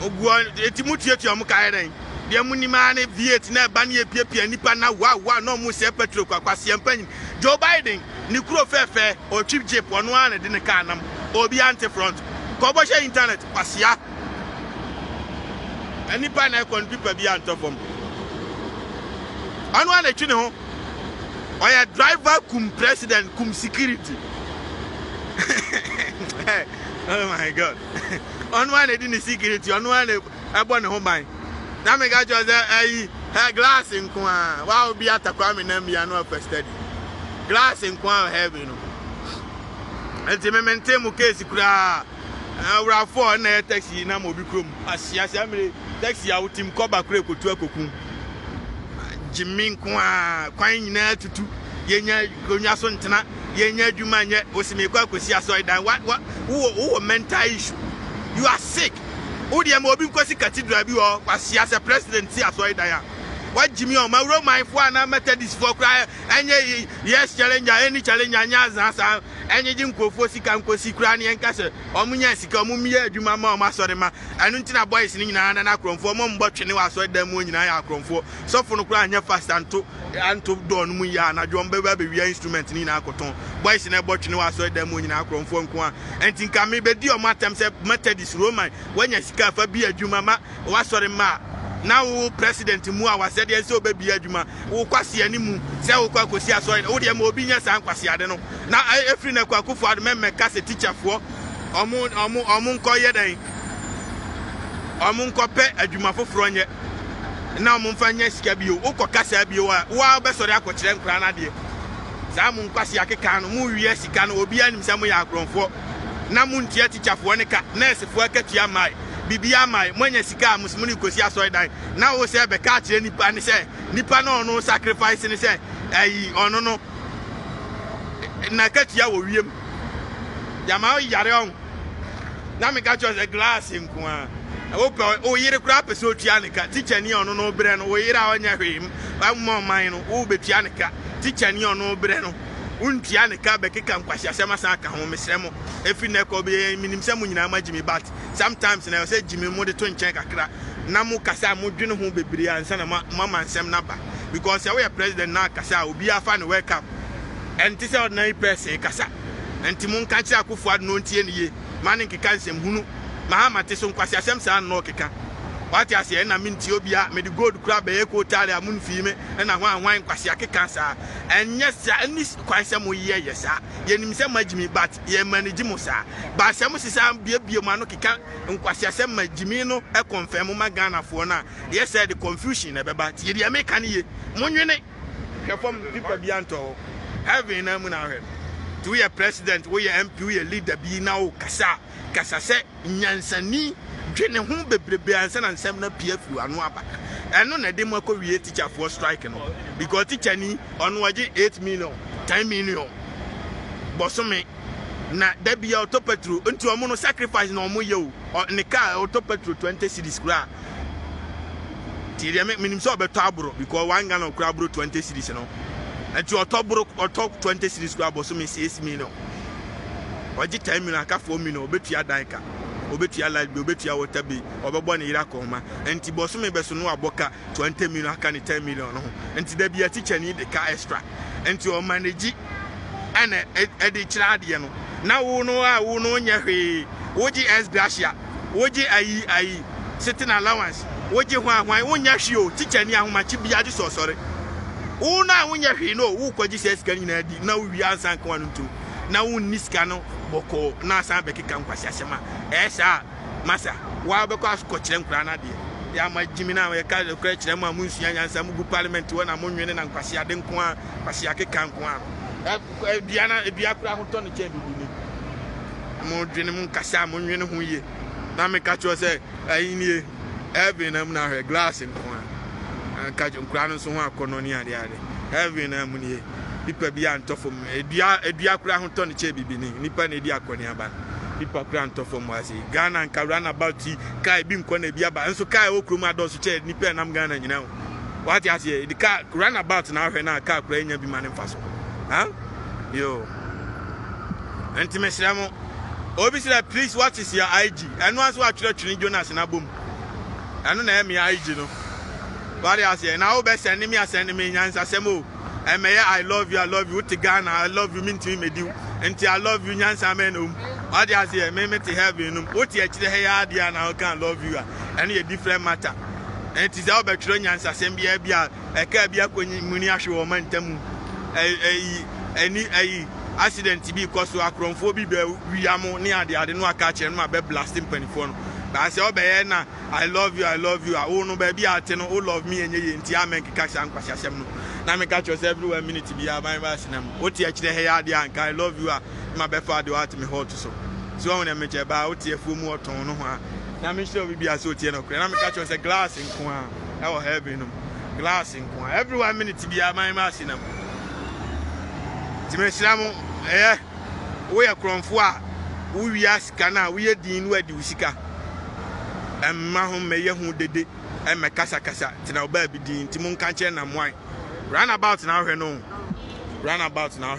oguan etimutuetu am kai den de munima ne viet na ba ne piepia nipa na wa no mu se petrol kwakwase empanyin Joe Biden ni kuro fefe o trip jeep ono an de ne ka nam obi anti front ko bo she internet kwasia anipa na kon pipa bi antofom anu an etwi ne ho oya driver kum president kum security oh my god on one dey the security on one ebo ne ho ban na me ga jo say glass nko a wa obi atakwa me na mbia no first study glass nko a heavy no enti me maintain mu case kura awra 4 na taxi na mo bi krom asia me taxi a utim koba kura kotu akokun Jimin kwa nyina tutu yenya gonya so ntena yenya adwuma nye osimekwa akosi aso dan what wo mental issue you are sick odi am obi nkosi cathedral bi wo kwasi as president si aso dan ya what Jimmy o ma Roman fo ana Methodist for cry enye yes challenge any challenge anya azasa enye ji nkofo sika nkosi kura ne enka se omunya sika omumie adwuma ma o ma sore ma anu ntina boys ni nyina na akromfo mo mbotwe ne wa so dan mu nyina ya akromfo sofo no kura anya fast anto don mu ya na dwom be wi instrument ni na akoton boys na botwe ne wa so dan mu nyina akromfo nko a enti nka me be di o matem se Methodist Roman wanya sika fa bi adwuma ma wa sore ma now president mu a wase de so baby adwuma wo kwase animu se wo kwakosi aso wo de ma obi nya san kwase ade no na efri na kwakofo ade me ka se teacher fo omu nko ye dan omu nko pe adwuma foforo nye na omu mfa nya sika bio wo kokasa bio wa be sori akokire nkra na de za mu nkwase akeka no mu wie sika no obi anim se mu ya akronfo na mu ntia teacher fo ne ka nurse fo akatua mai bibia mai mwanya sika musumuni kosi aso dan na wo se be ka kire nipa ne se nipa no no sacrifice ne se ayi ono no na katia wo wiem jama yare on na me ka cho se glass nko a o yire kura peso tua ne ka teacher ni ono no bre no o yire a onya hwem ba mo man no wo betua ne ka teacher ni ono bre no untia ne ka be keka nkwahia sema san ka ho mesremo efi ne ko be minim se mu nyina ma Jimmy bat sometimes na say Jimmy mo de to nchen kakra na mu kasa mu dwene ho bebiri ansa na mama nsem na ba because we president na kasa obi afa ne welcome enti se ordinary person kasa enti mu nka kira Akufo-Addo no ntie ne ye man nkeka nsem hunu mahama te so nkwahia sem sa no keka What I say, na minti obia, me the gold crab, echo tally, a moon fime, and a wine quasiaki cancer. And yes, and this quite some year, yes, sir. Yen some Jimmy, but ye manage Musa. But some Sam be a biomanoki and quasiasem my Jimino, a confirm Magana for now. Yes, sir, the confusion about ye mecani, Monune, from people bianto, having a moon. To your president, we are MP, we leader be now, Cassa said, Nyansani. Training whom be answer and seminar PF and Wapa. And no, they more career teacher for striking because teacher ni on 8 million, 10 million. Bossome, na there be auto petrol into a mono sacrifice no more you or in the car auto petrol 20 cities cra. Tiria make minimum so betabro because one gun of crabro 20 cities, you know. And to a top broke or top 20 cities crab bossome 6 million. Or 10 million, 4 million, bet ya daika. Obetia light be obetia water be obebo ne ira koma enti boso me beso no aboka 20 million aka ne 10 million no enti da bia teacher ni the car extra enti o manage ana e de kira de no na wo no nya hwe woji s gracia woji ayi sitting allowance woji hwan wo nya hwe o teacher ni ahomachi bia de so sore wo na wo nya hwe no wo kwaji ses kan nyina di na wo wi ansan kan no ntu na wo niska no boko na san be kika nkwasi asema esa masa wa be ko asko kire nkura na de ya ma jimi na we ka kire kire mu amunsuya nyansa mu gu parliament wo na monwene na nkwasi ade nko a kwasi akeka nko a bia kura ho to ne che bibi ni mo dwene mu nkasa monwene ho ye na me ka cho se ayi ni ebe na mu na hwe glass nko a ka jo nkura no so ho akono ni ade ebe na mu ni people be antofom edua kura ho to ne che bibi ni nipa na edi akoni aba people kura antofom wasi Ghana and run about kai bi nko na bi aba enso kai okrum adoso che nipa nam Ghana nyina ho what you say the car run about na hwe na car kura nya bi mane mfaso huh yo antimesramo obi say please what is your IG and once what church Jonas na bom anu na me IG no what you say na obe send me nyansa semo I love you to Ghana, I love you, mean to me, do. Until I love you, Nyansa men. What I say, me to have you. What you actually have, and I can't love you. And a different matter. And it is our betrayal, Nyansa, Sembia, a cabia, Muniashu, or Mantam, a accident to be because of acrophobia, we are more near the other catch and my bed blasting penny phone. But I say, oh, Bayana, I love you. I own no baby, I tell all of me and you in Tiaman, Kassan, Kassan. Now me catch yourself every minute to be a my vacinum. What you actually hear, I love you. My best father to me hold to so. So when I make about a full more tone. Now me sure we be a so tiano. Now me catch yourself glass in Kwan. I will have him glass in Kwan. Every 1 minute to be a my vacinum. To me, Slamo, we are Cronfoy. We ask Cana, we are Dean where do Sika. And Mahom Mayor who did it. And my Casa Tina baby Dean, Timon Canchen and wine. Run about now, no. Run about now,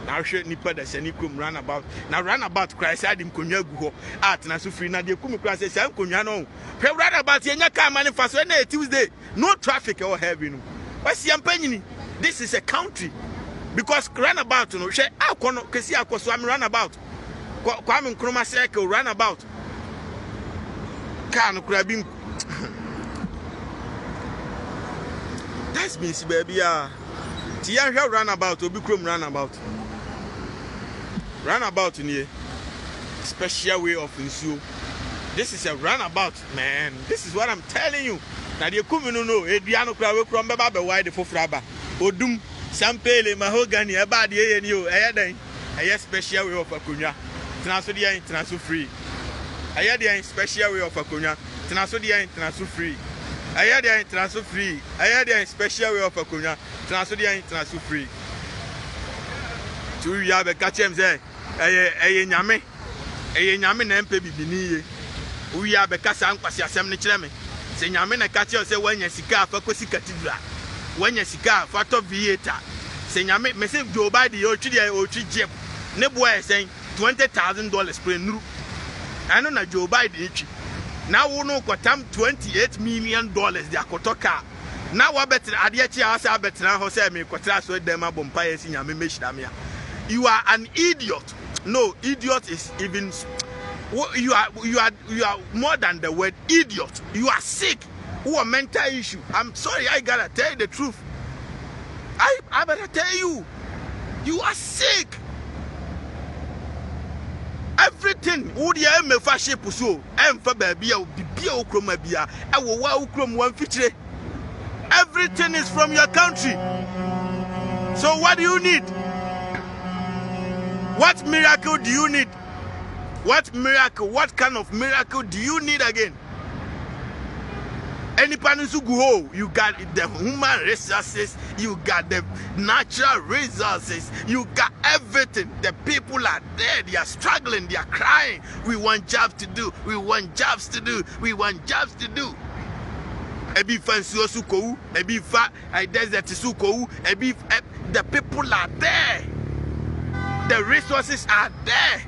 now shit nipa the Senicum run about. Now run about Christ Adam Kunyago. At Nasufri, Nadia Kumu Christ, Sam Kunyano. Run about Yaka manifest when Tuesday. No traffic or heaven. What's the penny? This is a country. Because run about, no, she Akono, Kessia Koswam run about. Kwame Chroma Circle run about. Can crabbing. That's me, baby. Tia runabout, Obicrum runabout. Runabout in here. Special way of ensure. This is a runabout, man. This is what I'm telling you. Now the Kumino no, Adriano Crowell from Baba wide for Fraba. Odum, Sampele, Mahogany, about the ANU, a special way of Acunia. Transfer transfer free. I had the special way of Acunia. Transfer transfer free. I had the transfer free. I had the special way of Acunia. Transfer transfer free. 2 years catch him there. A yame. A yame and baby. We are because I'm Assembly Chairman. Say Yamina catch you say when you sika for Cosi Cathedral. When you sika for top theater. Say Yame, Messiah Joe by the old Jeb. Nebua saying $20,000 per new. I know that Joe by the itchy. Now we know what $28 million they are kotoka. Now I bet Adiachi Asa Betra Jose me Quatras with them Bompires in Yamish Damia. You are an idiot. No, idiot is even You are more than the word idiot. You are sick. Who are mental issue. I'm sorry, I gotta tell you the truth. I better tell you. You are sick. Everything. Who the me fashion pursue. For baby, I will be okroma bia. I will ukrom one feature. Everything is from your country. So what do you need? What miracle do you need? What miracle? What kind of miracle do you need again? Any go, you got the human resources, you got the natural resources, you got everything. The people are there, they are struggling, they are crying. We want jobs to do, we want jobs to do, we want jobs to do. Ebi fancy suko, ebi fa desert suko, ebi the people are there. The resources are there.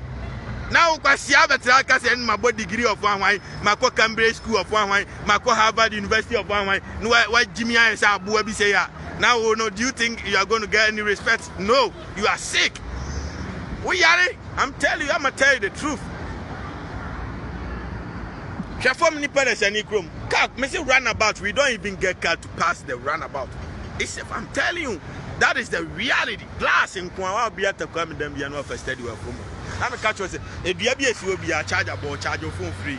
Now, because I have my degree of one way, my Cambridge School of one way, my Harvard University of one way. No, what Jimmy is Abu say. Now, no, do you think you are going to get any respect? No, you are sick. We are. I'm telling you, I'm gonna tell you the truth. Shafom ni pere se ni krom. Car, me say runabout. We don't even get car to pass the runabout. I'm telling you, that is the reality. Glass in Kwa be at the come them be no first study from. I'm a catch was a DBS will be a chargeable, charge your phone free.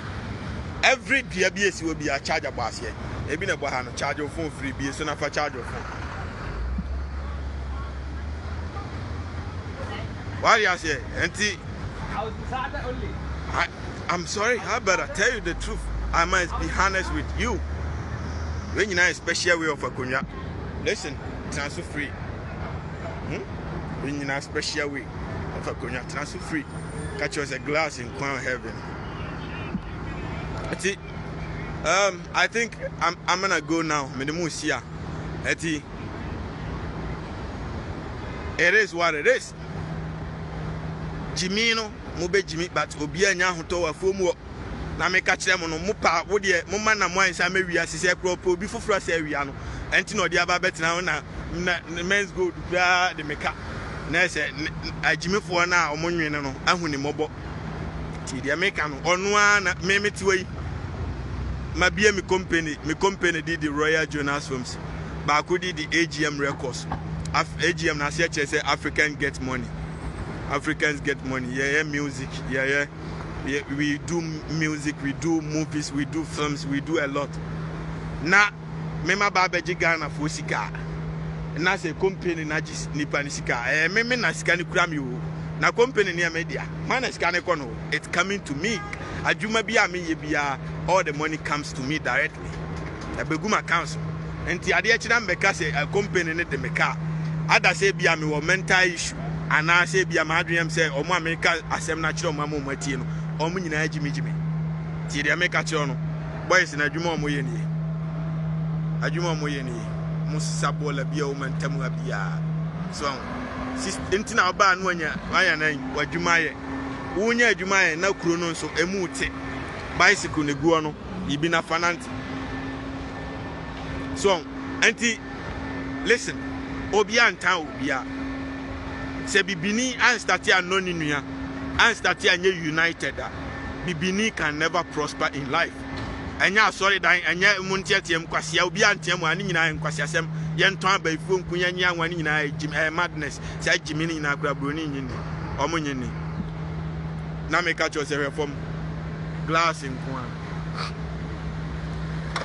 Every DBS will be a chargeable here. Maybe a bahana charge your phone free, be soon after charge your phone. Why you say, Auntie? I'm sorry, I better tell you the truth. I must be honest with you. When you know a special way of a cognac, listen, transfer free. When you know a special way of a cognac, transfer free. Catch us a glass in Crown Heaven. I think I'm gonna go now. Medimusia. It is what it is. Jimino, Mube Jimmy, but Obia Yahuto, a full na me catch them on Mupa, would ye, Mumana Moines, I may be as a crop before Frost Ariano, and to know the other better now, the men's good, the maker. Nurse, I Jimmy for now, Monino, and when the mobile. The American on one, maybe two way. My beer, my company did the Royal Jonas Films, but I could did the AGM records. AGM, na say Africans get money. Africans get money. Yeah, music. Yeah. We do music, we do movies, we do films, we do a lot. Na mema babeji Ghana for sika. Na se company na jis nipa ni sika. Meme na sika ni kura mi o. Na company ni media. Man na sika ne kono. It's coming to me. Ajuma bi a me ye bia, all the money comes to me directly. Ebeguma council. Enti ade akira mbeka se company ne de meka. Ada se bia me wo mental issue. Ana se bia ma adwem se omo America asem na kire omo amomatie no. Omo nyina jimi. Ti de America kire no. Boys na adwuma omo ye ni. Adwuma omo ye ni. Musa bola bia o mantamu abia. So enti na oba anu anya nan wadwuma ye. Wonya adwuma ye na kuro no nso emu te. Bicycle ne guo no ibi na fananti. So enti listen, obia ntan obia. Se bibini and start anoni nua and start anye united. Bibini can never prosper in life. Anya sorry dan anya muntiatiem kwasia obi antiem ani nyina nkwasiasem yenton abaifu nkunya nya anwani nyina madness say jimini nyina kura broni nyini omunyini na me catch us reform glass in kwa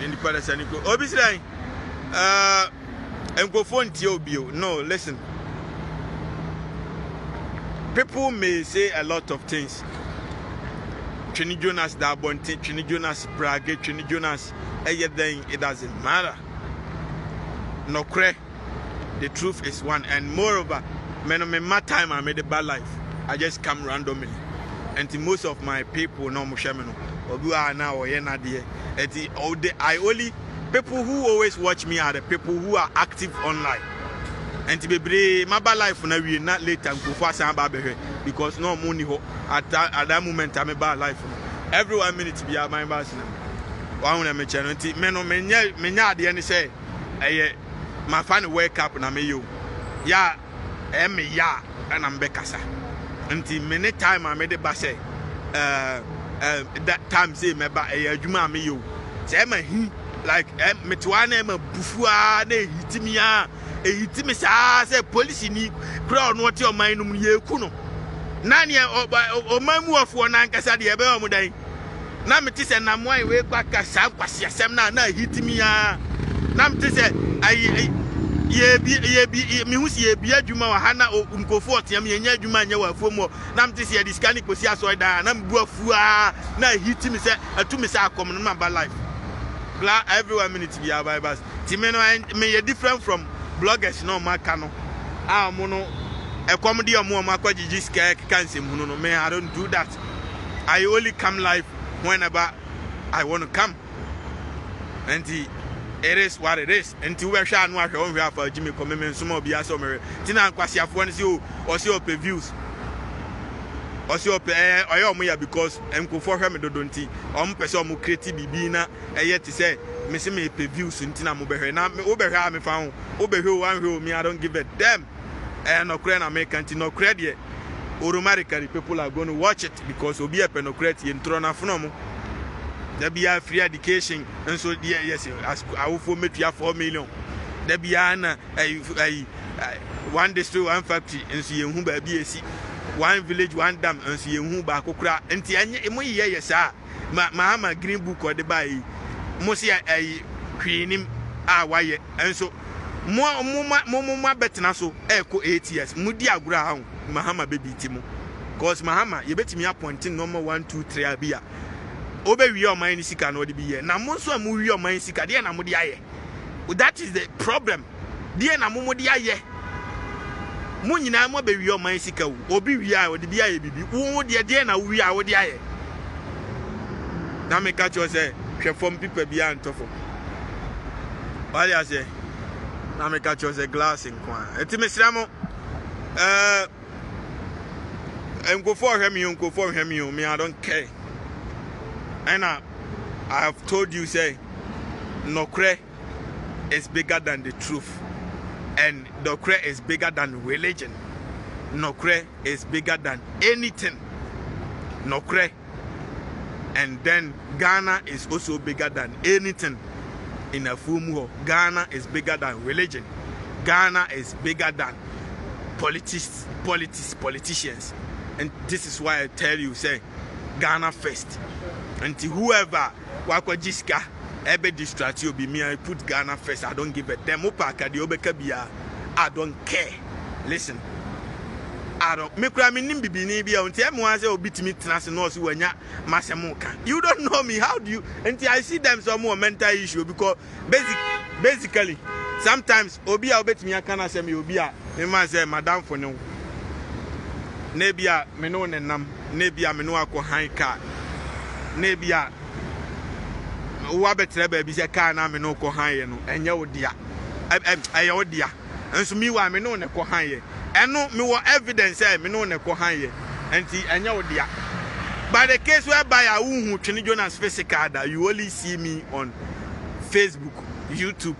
in the saniko obi sidan enkofo ntie obi o. No, listen, people may say a lot of things. Trini Jonas Dabonti, Trini Jonas Prague, Trini Jonas, it doesn't matter. No cre. The truth is one, and moreover, my time I made a bad life. I just come randomly, and most of my people know Mushamino. Obu now or Yenadia. I only people who always watch me are the people who are active online. And to be my bad life now we not later and go fast and baby because no money at that moment I'm a bad life. Every 1 minute to be at my boss. One of my channel, menya the end say, my family wake up and I'm you. Yeah, and I'm Bekasa. Until many time I made the bus say, that time say me ba adwuma me yo say ma hi like me twana ma bufua na hitimi a hitimi sa say police ni kra no te o man no ye ku no na ne o mamu afo na nkasa de ebe o mudan na me ti say na mo an we kwa kasa kwase asem na hitimi a na me ti say ye bi mi hu si ye bi adwuma wa hana nkofo otiam ye nya adwuma anya wa afuo mo na me ti say diskani kosi aso da na me bu afua na hitimi say atumi say akom no ma ba life everyone minute be our bibers timeno me ye different from bloggers no makano mono e comedy omo akwaji ska kansem hunu no me I don't do that. I only come live whenever I want to come, and it is what it is. Until we shall know how we have Jimmy commitment some of your summer tina kwasi afo nsi o see op views o see op oyo mo ya because enko for hwe me dodonti o mo pese o mo create bibi na eye ti say me se me pay views ntina mo behwe na o behwe a me fa ho o behwe one hwe me I don't give a damn. No credit American no credit automatically people are going to watch it because obi e no credit intro na fono there be a free education and so yes as I for metua 4 million there be an one district one factory and so ye hu ba bi esi one village one dam and so ye hu ba kokura enti anye mo ye yesa mahama green book or the buy mo se hwinim a waye and so mo betena so eko 8 years mudi agura ha mahama baby timo cause mahama ye betimi appointing number 1 2 3 abia obe wi o man sika na odi bi ye na mo so amu wi o man sika de na mo de aye that is the problem de na mo de aye mo nyina mo be wi o man sika wo obi wi a odi bi aye bibi wo de na wi a wo de aye na me catch you say hwe from people bi antofo wale ase na me catch you say glass in kwa eti me sramo go for him you me I don't care. And I have told you say Nokre is bigger than the truth, and Nokre is bigger than religion. Nokre is bigger than anything. Nokre, and then Ghana is also bigger than anything. In a fumu, Ghana is bigger than religion. Ghana is bigger than politicians. And this is why I tell you, say, Ghana first. Until whoever wakwa jiska ebe distract you be me, I put Ghana first. I don't give a damn. I don't care. Listen, I don't make me nimbi until everyone say beat me transnos wenya masemuka. You don't know me. How do you? Until I see them some more mental issue because basically sometimes obia obet me akana say me obia me man say madam for no. Nebia me no nenam nebia me no akọ han car nebia wa betre ba bi se car na me no kọ han ye no enye odia eye odia enso mi wa me no ne kọ han ye eno me wo evidence say me no ne kọ han ye enti enye odia by the case whereby I who Twini Jonas physical that you only see me on Facebook, YouTube.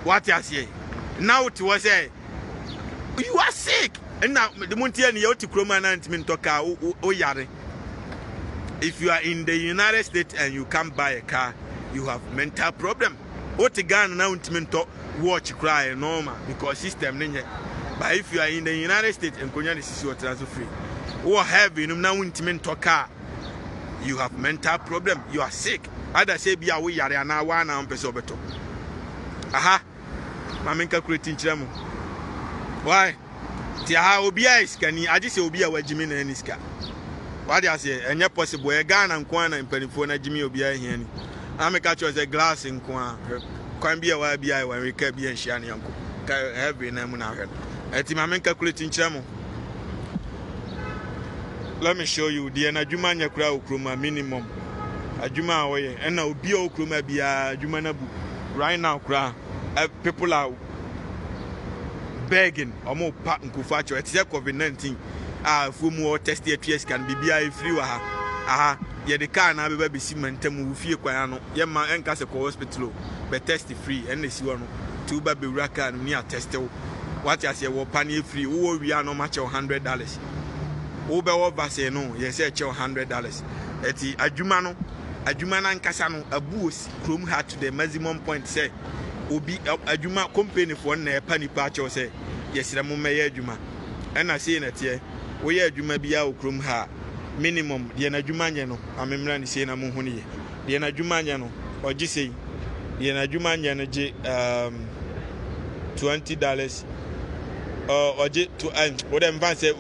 What you say now it was say you are sick. And now the Montian Yoti Kroman Toka o yare. If you are in the United States and you can't buy a car, you have mental problem. What the gun announcement watch cry normal because system ninja. But if you are in the United States and Konya is your transfer free, or have you now intimate car, you have mental problem. You are sick. Other say be away yare and now 1 peso beto. Aha, Mamenka creating chamo. Why? Tia obia iskani aje se obia wajimi na niska wadi ase enye possible e Ghana nkwan na mpanifo na jimi obia hiani ameka cho se glass nkwan kwan bia wa bia wa reka bia nhia ne yanko ka heavy na mu na hwe eti mamen calculate nchamo. Let me show you the adwuma nya kura okroma minimum adwuma awoye na obia okroma bia adwuma na bu right now kura people are begging omo pa nkufa cho it's COVID-19 fumu test the TS can be free wa ha ye the car na be be si mantem wo fie kwan no ye ma enka se ko hospital be test free and the si wo no tu ba be raka no ni test wo what you say wo pan free wo wi no ma che $100 wo be wo vaccine no ye say che $100 eti adwuma no nkasa no abu krom ha to the maximum point say obi adwuma company for na epa nipa acho say yesira mo meye adwuma na say na tie wo ye adwuma bia wo krom ha minimum de na adwuma nye no amemra ni say na mo hu ne ye de na adwuma nye no ogi say de na adwuma nye no je $20 ogi to what them fan say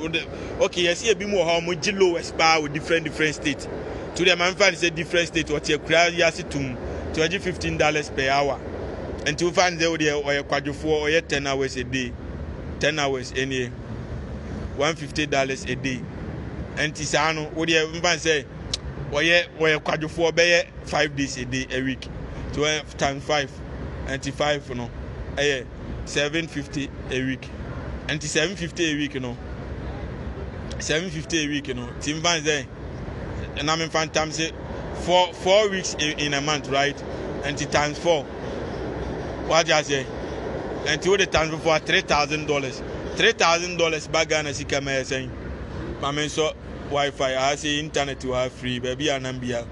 okay yes e bi mo ha mo gi lowest bar with different states to them man fan say different state what you cry yasitum to ogi $15 per hour and to find there or your kwadwofo or 10 hours a day 10 hours any $150 a day and tisano what you man say or your kwadwofo be 5 days a day a week 12 times 5 and 5 no $750 a week and $750 a week $750 a week Tim Van say and I'm in phantom say 4 weeks in a month, right? And times 4. What do you say? And to the times for $3,000. $3,000 back and as you come here saying, I mean, so Wi-Fi, I say internet to have free, baby and Nambia,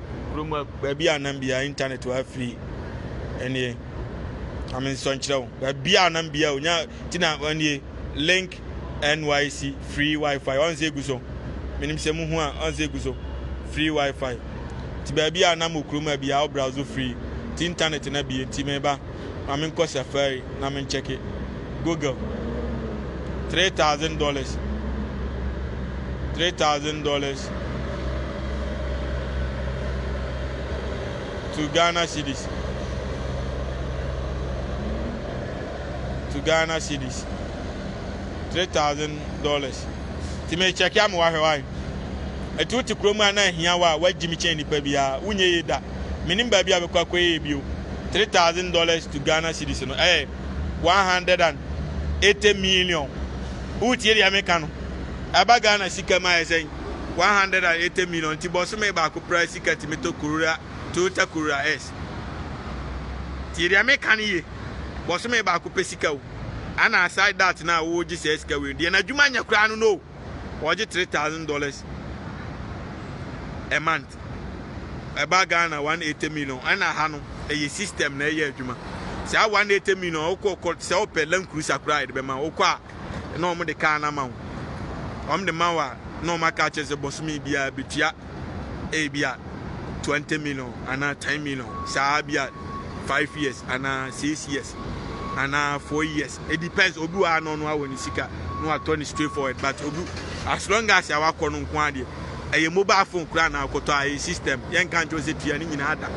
baby and Nambia, internet to have free. And yeah, I mean, so baby and Nambia, Tina, when you link NYC free Wi-Fi, on say Guso, meaning Semuha, on say Guso. Free Wi-Fi. Ti baby anamu kroma bi a browser free. Ti internet na bi ti meba. I mean ko Safari na men check it. Google. $3,000. $3,000 to Ghana cedis. To Ghana cedis. $3,000. Ti me check am why. Etuti kroma na hia wa wagimi chen nipa bia unye yeda minim ba bia bekwa koye bio $3,000 to Ghana cedis no $180 million uti eri ameka no aba Ghana sika ma esen $180 million ti boss me ba ko price sika ti meto Corolla Toyota Corolla S ti eri ameka ni ye boss me ba ko pesika o ana aside that na wo ji se sika we de na dwuma nya kra no wo ji $3,000 a month. About Ghana $180 million. And I have a system na year juma. Say $180 million. Oko say open Land Cruiser cried. Be man okwa no mo the car na man. The man no ma catches the boss me bia bitia e bia $20 million and $10 million. Sa bia 5 years and 6 years and 4 years. It depends. Obu a no when you sika no attorney straightforward. But obu as long as you work on kwande. A mobile phone cran now a system, young can't say to any other.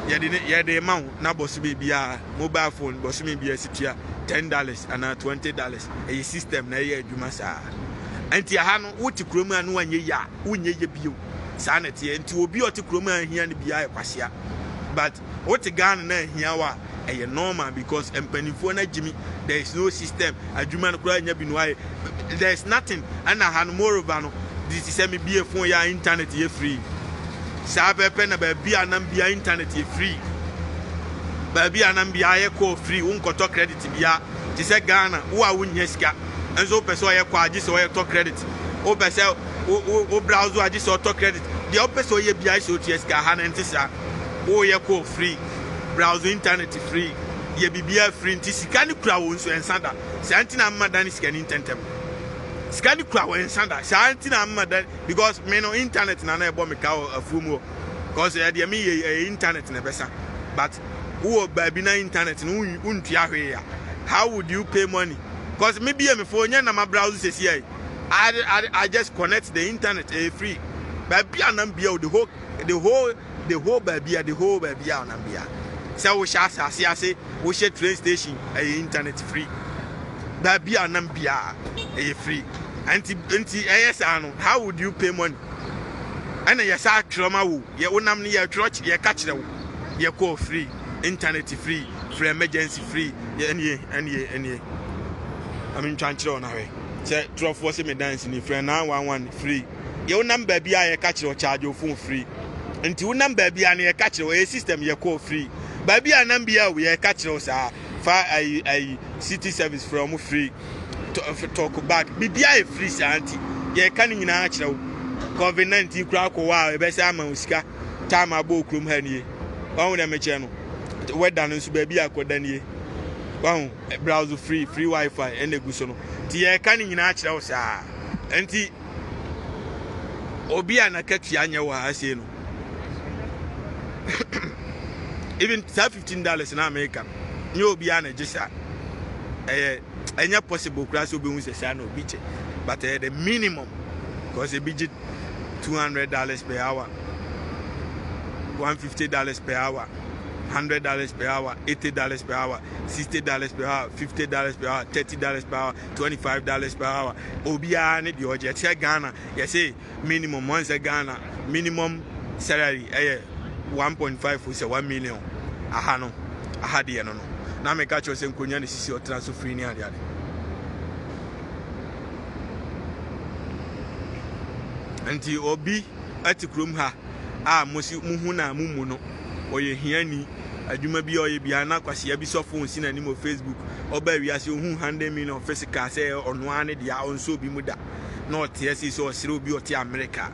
Yet the amount now boss be a mobile phone, boss me be a sitia $10 and $20. A system na ye Jumasa. And Tiahano, what to Kroma and 1 year, unye bio sanity and to be to Kroma here and be a passia. But what the gun here a normal because Penifona Jimmy, there is no system, a Juman cry, there is nothing, and I had more of this is me be a phone ya internet ye free. Sabe pena be anambia internet ye free. Baby anambia ye call free unko credit bia. Ti se Ghana wo a wunye sika. Enzo peso ye kwa agi so ye to credit. O pese o browser agi so to credit. The o peso ye bia so ti sika ha na ntisa. O ye call free. Browser internet free. Ye bibia free nti sika ni kura wo nso ensanda. Se antina madani sika ni intentem. Scan crowd and Sanda, Santina mother because me no internet na na ebo me ka afumu because there me internet na besa but who baby na internet no untua hwe ya how would you pay money because maybe me phone na my browser says here I just connect the internet free baby anam bia the whole baby anam bia say we sha say we share train station internet free baby anam bia free anti yes ano how would you pay money and yes trauma wo ye wonam ne ye church ye catch wo ye call free internet free for emergency free any I mean trying to na we say 12 was me dance ni friend 911 free ye wonam ba bia ye catch wo charge your phone free anti wonam ba bia na ye catch wo system ye call free ba bia nam bia wo ye catch wo sa fa I city service from free talk back bibia e free santi ye kan nyina akire COVID-19 kura ko wa e be say ama usika time abo okrum ha nie won na meche no weather no so ba bi akoda nie won browse free wifi and egu so no ti ye ka ni nyina akire wo sa enti obi anakatu anya wa ase no even $15 in America you be an just any possible class will be with a son of beach but the minimum because a budget $200 per hour $150 per hour $100 per hour $80 per hour $60 per hour $50 per hour $30 per hour $25 per hour obia need your jet Ghana you say minimum once a Ghana minimum salary 1.5 for say 1 million aha no aha de no na me ka cho se nkonya ne sisi otra so free ni ade anti obi atikrom ha mosi muhu na mumu no oye hiani adwuma bi oye bia na kwase ya bi so phone si na ni mo Facebook oba wiase ohu 100 million physical say ono ane dia onso bi mu da na otiesi so osire obi oti America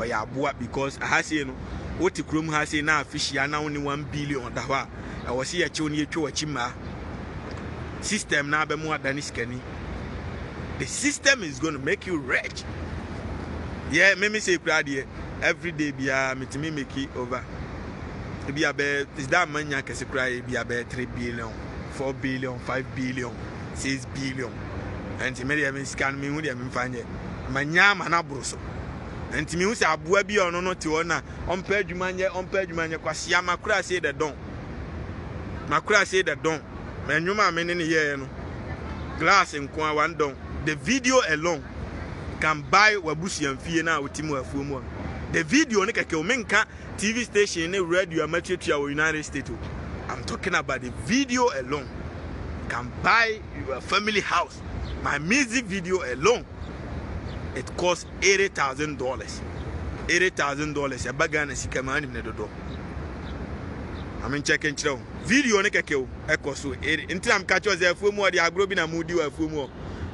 oye aboa because aha se no woti krom ha say na afishia na woni 1 billion da hwa e wo se ye che woni etwa wachi ma system na be mu adani skani the system is going to make you rich yeah me say krade every day bia metimi make it over bia be is that manya kese krai bia be 3 billion 4 billion 5 billion 6 billion and me dey scan me hu dey me fanye manya mana bruso enti mi hu se aboa bi ono no te ona ompa adwumanye kwasia makura say the don menwuma me ne ye no glass nko a one don the video alone can buy wabusian fie na otimu afuomu the video ne keke o menka TV station ne radio amatua wo United States I'm talking about the video alone can buy your family house my music video alone it costs $80,000 $80,000 abaga na sikama ni dodo I'm checking chiro video ne keke o cost so intam catch us afuomu o de agro bi na mudi wa afuomu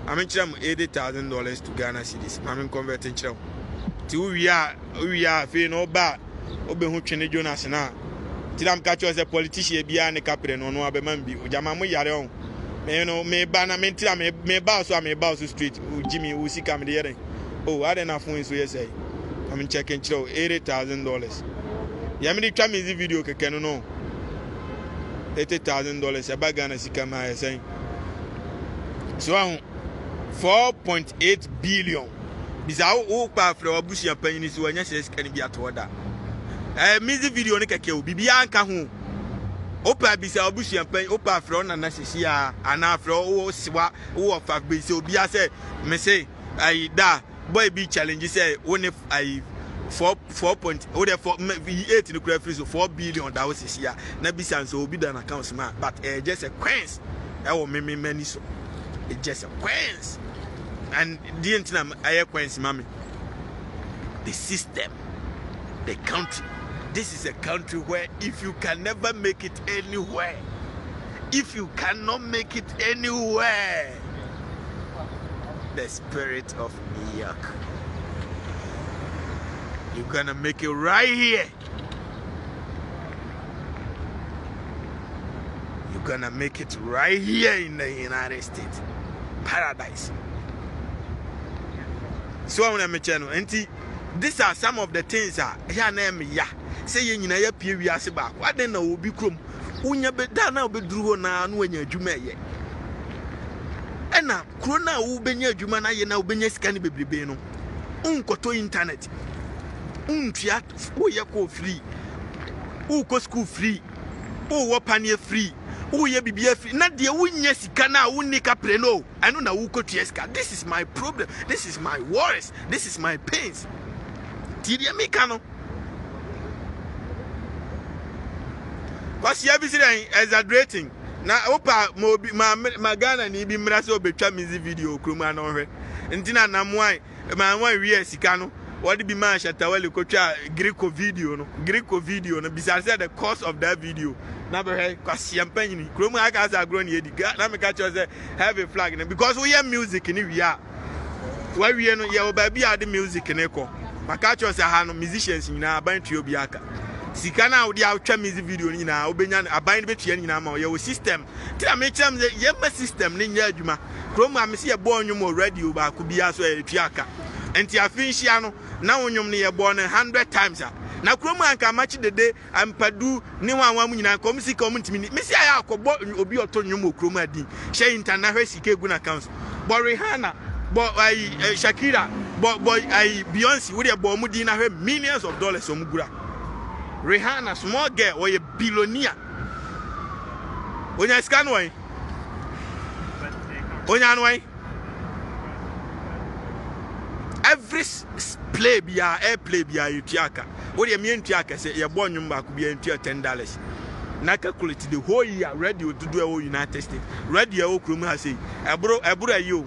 I'm $80,000 to Ghana cedis. I'm converting chiro. Ti we are fe no ba obe hu twene Jonas na. Ti am catch us a politician bia ne kapre no no abema bi. Ojama mo yare on. Me no me ba na me tira me ba so street. Jimmy u sika me de yere. Oh, I don't have phone so yes say. I'm checking chiro $80,000. Ya me twa me video keke no. $80,000 aba Ghana sika ma say. So 4.8 billion. Bisa o pa fra obusia panyin si wanya se sika ni bi atoda. Music video ne keke o bibia anka ho. O pa bisa obusia panyin o pa fra na sisi a ana fra o siwa o fa be se obi a se me say ai da boy be challenge say only ai 4 8 no kura free so 4 billion da o sisi a na bisa so obi da na account ma but just a coins e wo me mani so it's just a coins. And the entire air coins, mommy. The system, the country. This is a country where if you can never make it anywhere, if you cannot make it anywhere, the spirit of New York, you're gonna make it right here. You're gonna make it right here in the United States. Paradise. So I want to mention, auntie, these are some of the things that ya name ya say you na ya pie wi ase ba kwa den na obi krom unya be da na obeduru na no anya adwuma ye ena kro na wo benya adwuma na ye na obenya sika ne bebrebe no unkoto internet untua wo ye ko free wo ko school free wo wo panie free wo ye bibia free na de wunya sika na wo nika pre no I know na wo ko tua sika. This is my problem, this is my worries, this is my pains. Tidia me kano because everything exaggerating na opa ma Ghana ni bi mra se obetwa music video kroma na ohwe ntina na moan ma wan wi sika no what be man shatawale ko twa Greco video no bisa say the cost of that video na be he kwase ampanyi kroma aka za agro na edi na me ka cho say have a flag because we hear music ni wi a wa wi no ye oba bi ade music ni ko makacho say ha no musicians nyina aban tuo bi aka sika na wo dia atwa music video nyina obenya aban be tua nyina ma ye wo system ti am echem ye ma system ne nya adwuma krom am se ye bo onwom radio ba ko bia so ye tua aka enti afinhia no na onwom ne ye bo no 100 times na krom anka machi dede ampadu ne wanwa mu nyina kom sika om ntimi ni mesi aya akobbo obi oto nwom okrom adi she international sika egu na council bo Rihanna bo Shakira bo Beyonce we dey bo mu di na hwe millions of dollars omugura Rihanna small girl or a billionaire onya scan way onya way every play bia air play bia yutiaka what you mean tiaka say your born nyumba could be $10 na calculate the whole year radio to do a United States radio o krum ha say ebro ayo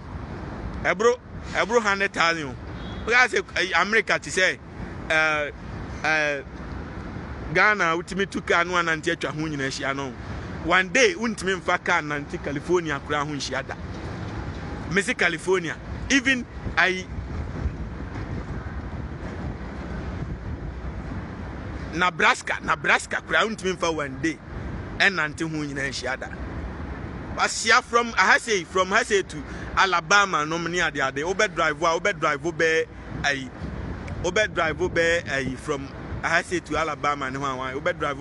ebro 100,000 because America to say Ghana ultimate to can one and teacher who in a one day ultimate faka nanti California kura hun shiada Messi California even Nebraska kura ultimate for one day and nanti hun in a shiada Asia from Hase to Alabama nominee at the Uber drive from Hase to Alabama and one Uber drive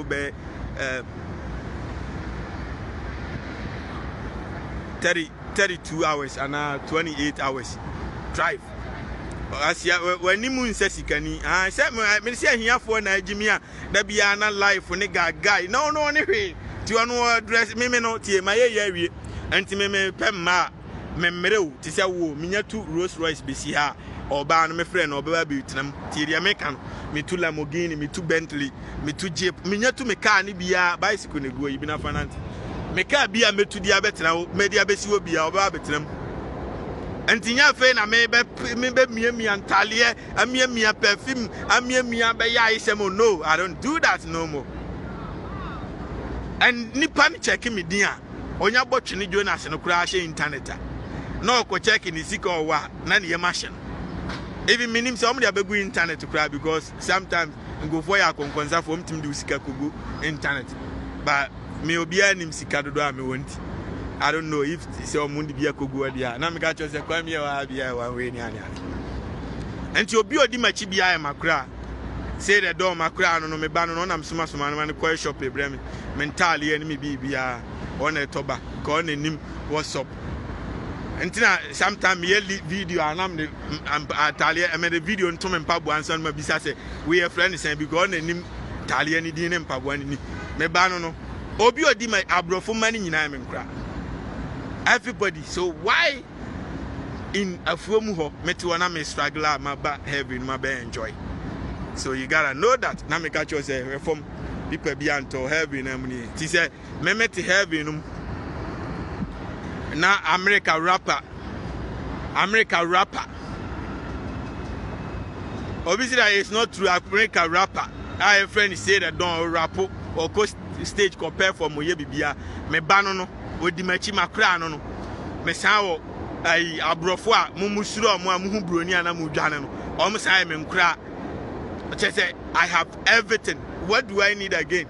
32 hours and 28 hours drive. Asia when you moon says can I said me say here for Nigeria that be an life when guy no anyway to no dress me no tie my area anti me pemma memmereu ti say wo minya tu Rolls Royce besi ha oba no me friend oba be tinam ti dia meka no me tu Lamborghini me tu Bentley me tu Jeep minya tu me car ni bia bicycle ne go yi bi na fanant me car bia me tu dia betena wo me dia besi wo bia oba betenam anti nya fe na me be mia antale amia perfume amia be ya isemo no I don't do that no more and nipa ni check me dia onya botwe ni Jonas no kura she internet no ko check ni sika owa na ne machine even minim say omo dia begu internet kura because sometimes go for ya konkonza for mtim di sika kogu internet but me obi anim sika dodo a me wonti I don't know if say omo ndi bia kogu dia na me ga cho say kwam ye wa bia wa we ni ani enti obi odi machi bia e makura say the door makura no me ba no na msoma no man ko shop e brem mentally enemy bibia on a toba ko on nim what's up entina sometime ye video anam the Italia and the video nto me mpabu ansan ma bisa say we are friends and because on nim Italia ni din mpabu ani me ba no obi odi my abrofo mani nyina me nkra everybody so why in afuomu ho meti wana me struggle ma ba heaven ma be enjoy so you gotta know that na me catch you say reform people be unto heaven amni ti say me meti heaven na America rapper obviously that is not true. America rapper I friend say that don't rap or coast stage compare for moye bibia me bano no odi machi makra no me san wo ai abrofo a mumusuro mo amuhu broni ana mu dwane no o me san me nkra say I have everything. What do I need again?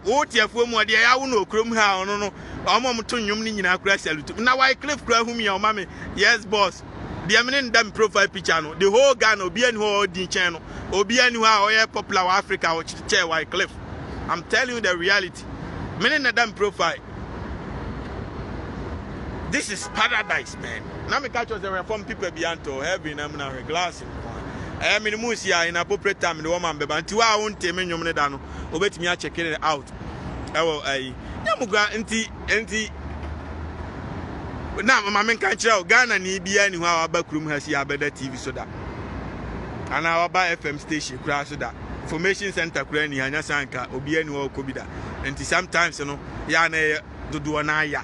What tiafuo mu de ya wo no okrom ha ono no omo mto nwom ni nyina kura salute na why cliff kura hu mi o ma me yes boss the eminent them profile picture no the whole Ghana obi ani ho di chen no obi ani ho a oye popular wa Africa o che why cliff I'm telling you the reality many them profile this is paradise man na me catch us the reform people beyond to heaven am na glass I mean musia in appropriate time the woman be banti wa won teme nwom ne da no obetimi a check it out nyamuga enti na mama men kan kire o Ghana ni bia ni ho a bakurum ha si abeda TV so da ana wa ba FM station kura so da formation center kura ni anya sanka obi ani ho kobida enti sometimes no ya na dodo na ya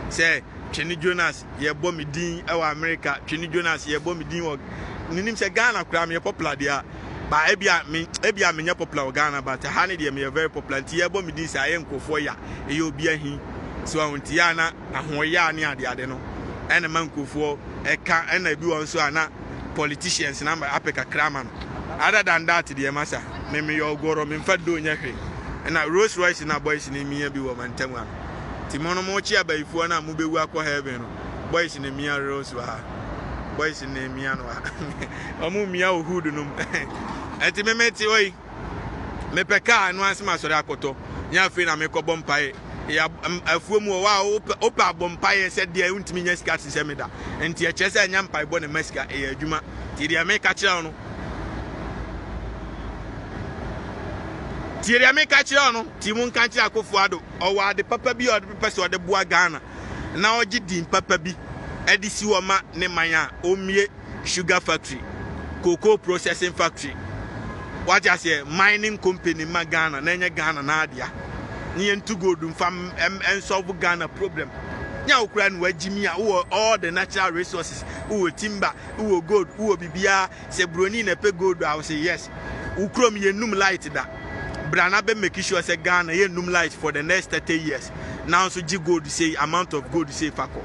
say Twene Jonas ye bo me din e wa America Twene Jonas ye bo me din wo ninim say Ghana kura me popular dia ba ebia me nya popular Ghana but ha ne dia me very popular ti ye bo me din say ayenkofo ya e ye obi ahi so ahunti ya na ahoya ne ade no ene mankofo e ka ena bi won so ana politicians number apeka kraman. Other than that, the massa, maybe your goro, Minfad do nyaki. And I Rolls Royce in a boys in a mere be woman Tema. Timono Mochia by Fuana Mubi Wako Heaven. Boys in a mere rose were. Boys in a mianwa. Omu miao hudunum. And Timemeti oi. Mepeka and once Masorakoto. Yafina make a bompae. Ya a fumu wa opa bompae said the Untimias cats in Semida. And Tia Chesa and Yampai Bonne Mesca, a Juma. Tidia make a chano. Tiria me kachirano timun kanchi akofuado o wa de papa bi o de pese o de boa Ghana na o gidin papa bi edisi wo ma ne manya omie sugar factory cocoa processing factory what just say mining company ma Ghana na nye Ghana na adia ni entu gold mfam en solve Ghana problem nya okura no agimi a wo all the natural resources wo timber wo gold wo bibia se broni na pe gold I will say yes ukrom yenum light da Brana be make sure say Ghana ye num light for the next 30 years. Now so G gold say amount of gold say fako.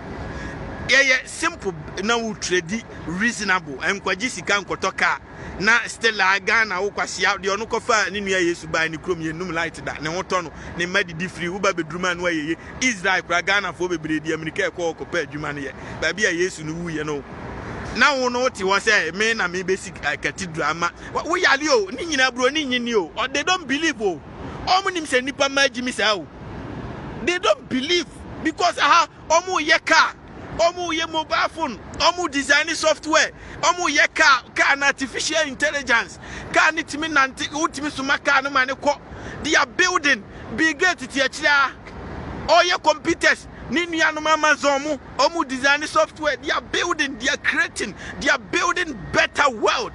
Yeah simple now trade reasonable. And kwaji sika nkotoka na still Ghana wo kwasi out the onukofa ni nua Yesu ba ni krom ye num light da ne hoto no ne madi di free wo ba bedruma no ye Israel kra Ghana fo bebre di America e ko okopa adwuma ne ye. Ba bia Yesu no wu ye no. Now no ti was say me na me basic cathedral ama we yale o ni nyina bro ni nyini o or they don't believe o omunim se nipa magimi sa o they don't believe because omu ye car omu ye mobile phone omu design software omu ye car na artificial intelligence car ni timi nanti utimi suma car no mane ko they are building big gate ti akira all your computers Nini Amazon, Omu design software, they are building, they are creating, they are building better world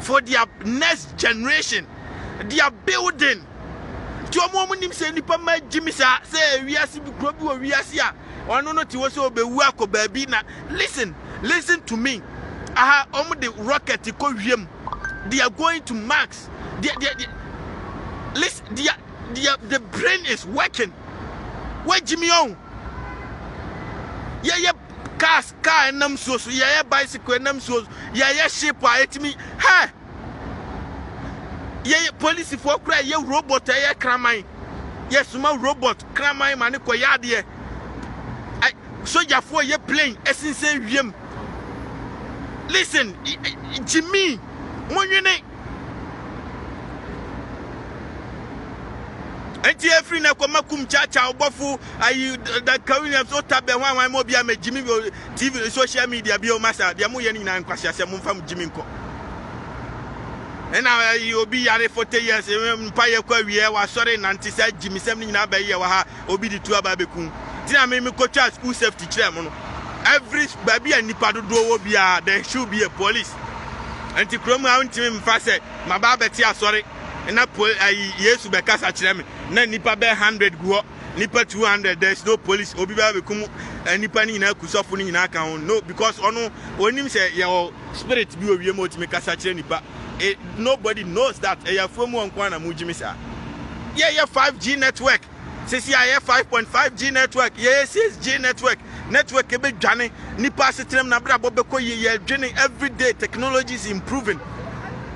for their next generation. They are building. Jomomunim say nipa ma Jimisa say we are sibi grobi or we are sia. Ono no ti wo so be wako baby na. Listen to me. Omu the rocket ko wiem. They are going to Mars. Listen, the brain is working. Where Jimmy on? Yeah, car and nam so yeah, bicycle and nam so yeah, ship etimi. Ha! Yeah, police for cry, yeah, robot, yeah, cramine. Yes, small robot, cramine, manico yard, yeah. Soldier for your plane, essence, yem. Listen, Jimmy, Monune. Enti every na kwa makum chacha obofu ayi da kawini so tabe wan mo bia me Jimmy TV social media bi o masa bia mo ye ni na nkwase ase mo fam Jimmy nko ena ayi obi yare 40 years mpa ye kwa wie wa sorry nanti sa Jimmy sem ni na ba ye wa ha obi di tu aba bekun ti na me coach school safety kire mo no every baby anipa dodo wo bia there should be a police enti krom ha ntimi mfa se maba beti asori na Yesu be kasa kire me na nipa be 100 go nipa 200 there's no police obi ba be kum nipa ni na kusofo ni na kan no because ono onim say your spirit bi owie mo timi kasa kire nipa nobody knows that ya fomu onkwa na mujimi sa yeah 5G network sisi ya 5.5G network yeah 6G network ebe dwane nipa setrem na bra bobe ko ye dwane every day technology is improving.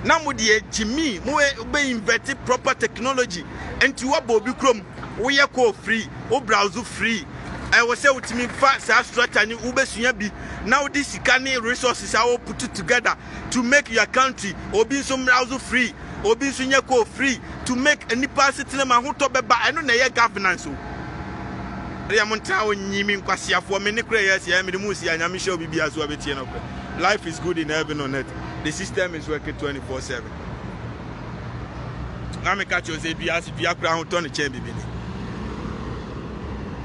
Now we Jimmy, we invent proper technology, and to what Bobby Chrome, we are call free, or browser free. I was say to me fast and Uber Sunyabi. Now these canny resources are all put together to make your country or be some browser free, or be Sunyako free to make any passage in my hotel by I don't know governance. Riamonta Nimin Quasia for many prayers, Yamimusi and Yamisho Bibi as well. Life is good in heaven on earth. The system is working 24/7. I'm a catch you say Bias crown Tony Chamber.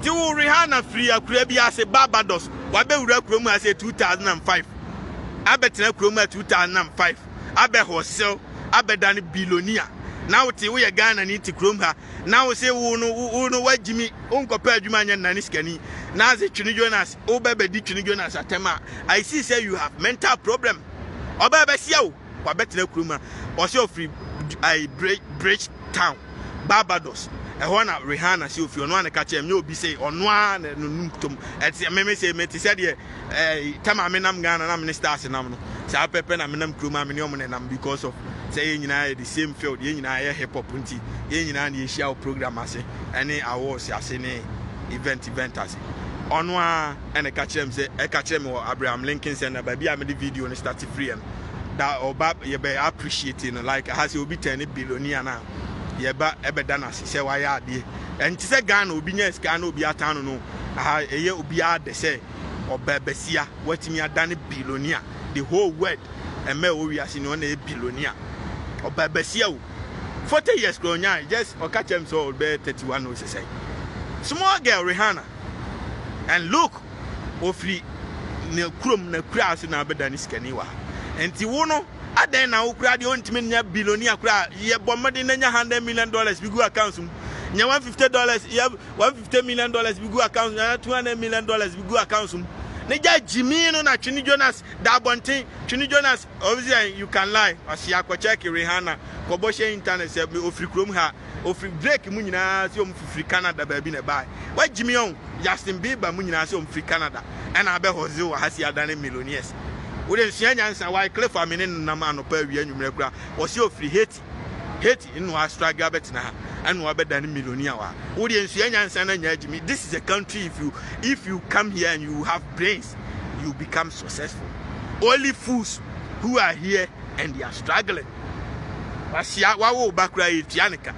You Rihanna free a Crabia say Barbados. What be Chroma I say 2005. I bet Chroma 2005. I bet Hossel. I bet Danny Bilonia. Now we are Ghana need to chrome her. Now say no what Jimmy Uncle Perjuman and Naniskani. Now the Chunijonas, oh baby Chunijonas at Tema. I see say you have mental problem. Or baby Siao, or better Kruma, or so free I Bridge Town, Barbados. ɛhɔ na Rihanna si ofi ɔno an ka kyerɛ me obi say ɔno an no numtom ɛti me say me ti said de tama me nam Ghana na ministers nam no saa pepe na me nam kroma me ne ɔmo nam because of say nyina the same field nyina hip hop nti nyina na yɛhyia program ase ɛne awards ase ne event ase ɔno a ɛna ka kyerɛ me say ɛka kyerɛ me wɔ Abraham Lincoln Center ba bia me the video no start free and that oba ye be appreciating like has obi 10 billionaire na ye ba ebeda na se wayɛ ade enti se Ghana obi nya sika na obi atan no eye obi ade se obabesia watimi adane billionaire the whole world eme o wiase no na billionaire obabesia o 40 years ago nya just o catch him so be 31 no say small girl Rihanna and look ofri ne krom na kura so na abeda ni skani wa enti wo no adan na wo kura de ontimi nya billionaire kura ye bomade na nya $100 million bi go account nya $150 ye $150 million bi go account nya $200 million bi go account ne ja Jimmy no na Twini Jonas da bonten Twini Jonas obviously you can lie asia ko check Rihanna ko bo share internet se ofri krom ha ofri break mu nyina se om free Canada ba bi na buy wa Jimmy on Justin Bieber mu nyina se om free Canada and abe hoze wa hasi adane millionaires we dey share nyansa why Cliff amene na ma no pa wi anwumre kura o se ofri hate in wa struggle bet na and wa be dan millionaire wa we dey share nyansa na nya Jimmy. This is a country if you come here and you have brains you become successful. Only fools who are here and they are struggling wasia wa wo bakura etianika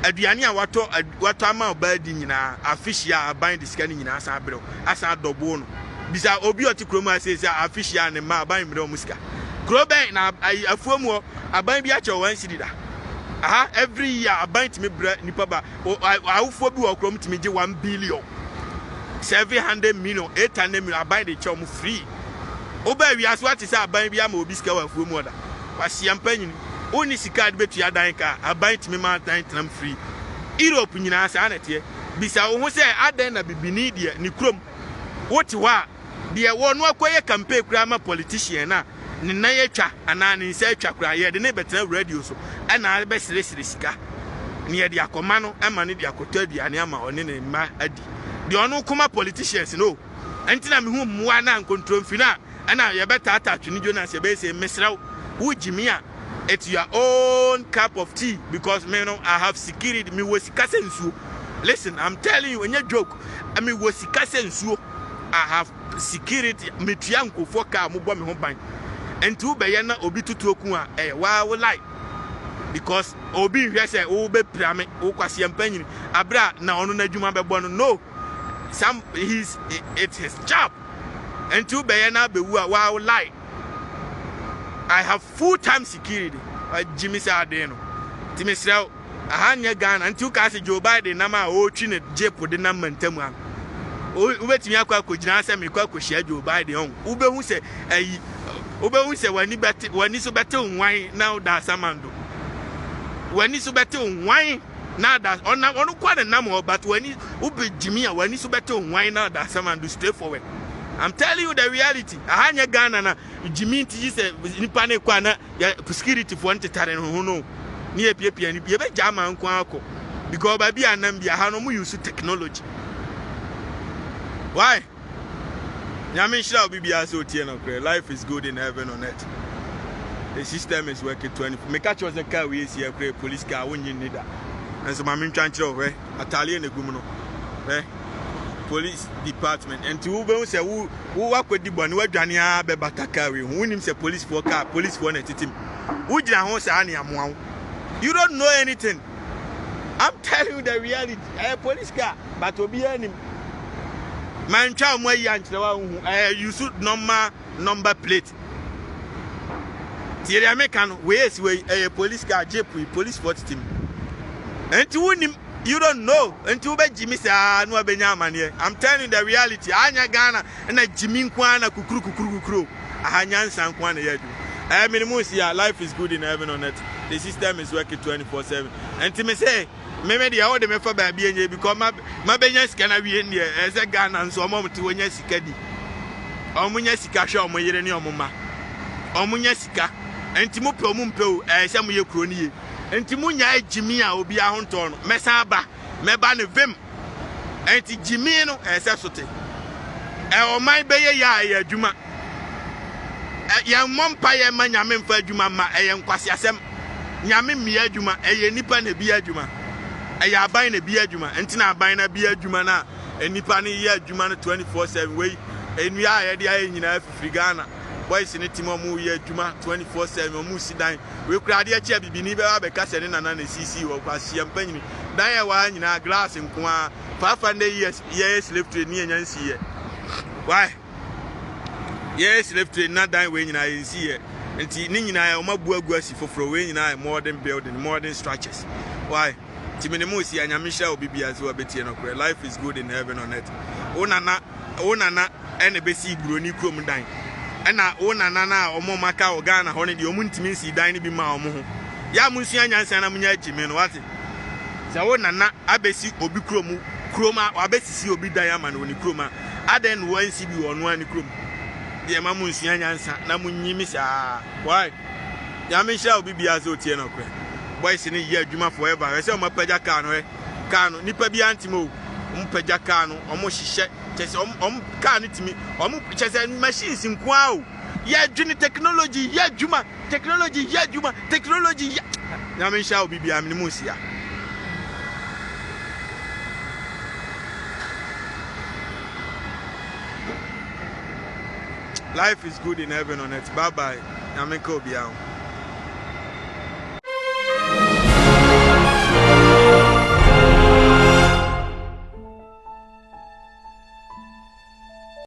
aduane a wato ama obadi nyina afishia aban disika ni nyina asa abrew asa dobo no bisa obi oti kroma say afishia ne ma aban mre musika kroben na afuomu aban bi ache wan sidida every year aban timi bra nipa ba awufo bi wo krom timi je 1 billion 700 million 800 million aban de che free oba wi aso ati say aban bi ama obi sika wa afuomu oda wasia mpanyin oni sika de betu adan ka aban timi ma dan tram free Europe nyina asa anete bisa wo ho say adan na bibini de ni krom woti wa de wono akoye campaign kura ma politician na ne na yetwa ana ne nsa atwa kura ye de ne betena radio so ana be sire sika ne ye de akoma no ama ne de akota aduane ama one ne ma adi de ono kuma politicians no entina me hu muwa na nkontrol fina ana ye betata Twini Jonas ye be say mesraw wo Jimmy a it's your own cup of tea because me no I have security me was kasensu. Listen, I'm telling you when you joke I mean was kasensu I have security me triangle for car mo bo me ho ban entu be ye na obi tutu okun a wa wo like because obi hwe say wo be prame wo kwase mpanyin abra na ono na adwuma be bo no it's his job entu be ye na be wu a wa wo like I have full-time security. Jimmy Sardeno. Timisrao, Ahanya Ghana, and 2 cars Joe Biden, Nama, Chin, Jepo, the number and Tema. Ubet Miaka could not send me Quaco share Joe Biden. Ube who say, when he's better wine now that's Amando. When he's better wine now that's on quite a number, but when he Ube Jimmy, when he's better wine now that's Amando straightforward. I'm telling you the reality. Ahanya Ghana na Jimmy ti say nipa ne kwa na security for ntare no no. Ni epie ni be jama nkwa akọ because ba bia nam bia ha no mu use technology. Why? Nyame shira obi bia so tie no kre. Life is good in heaven on earth. The system is working 24. Me catch was a car we see a police car wonyin need that. And so my min try chiro we atale na gum no. Police department and to who say who work with the bone wadwane a be bataka we who nim say police for car police for na titim who jina ho say ani amoa you don't know anything. I'm telling you the reality. Police car but obi anim man twa mo yi ankyere wa hu you should number plate tiere american we police car jeep police for team and to who nim you don't know until be Jimmy say no abenya amane. I'm telling you the reality. Anya Ghana na Jimmy nkwa na kukuru ahanya nsan nkwa na yadu minimum see life is good in heaven on earth. The system is working 24/7 and me say me dey how dey me fa ba bia because ma benya sika na wie ne e Ghana nso omo mte wonya sika di omunya sika hwe omo yire ne omo ma omunya sika enti mo pe omo mpe o se mo ye kuro ne ye enti munya Jimmy a obi ahonto no mesa ba meba ne vim enti Jimmy no ese sote o man beye ya adwuma ya mompa ye ma nyame mfa adwuma ma eye nkwase asem nyame mi adwuma eye nipa na bi adwuma eye aban na bi adwuma enti na aban na bi adwuma na nipa ne ye adwuma no 24/7 wey enu ya de aye nyina afifiri Ghana boys ne timo mu ye adwuma 24/7 omu sidan we kura de achi abibini be ba ka se ne nana na sisi wo kwase yampanyini dan ya wa nyina glass nko a 500 years slave trade ni enyansi ye why yes slave trade na dan we nyina yensi ye nti ni nyina ya o mabu agu asi foforo we nyina modern building modern structures why timene mo si anyame hia obibia ze obetie no kure life is good in heaven on earth onana ene besi igburo krom dan ena onana na omo maka o Ghana ho ne de omu ntimi nsi dan ne bi ma omo ho ya munsu anyansa na munya agime no wate za onana abesi obi kroma abesisi obi dan ama no ni kroma aden wo nsi bi ono ani krom de ma munsu anyansa na munyimi sa why ya me hia obibia ze otie no kure boys ni ye adwuma forever we say o mapaja car no nipa bi antimo o mpaja car no o mo hihye chese o car no timi o mo chese machines nko o ye adwini technology ye adwuma technology ye adwuma technology ya me hia obi am ni musia life is good in heaven on earth bye bye ya me ko bi am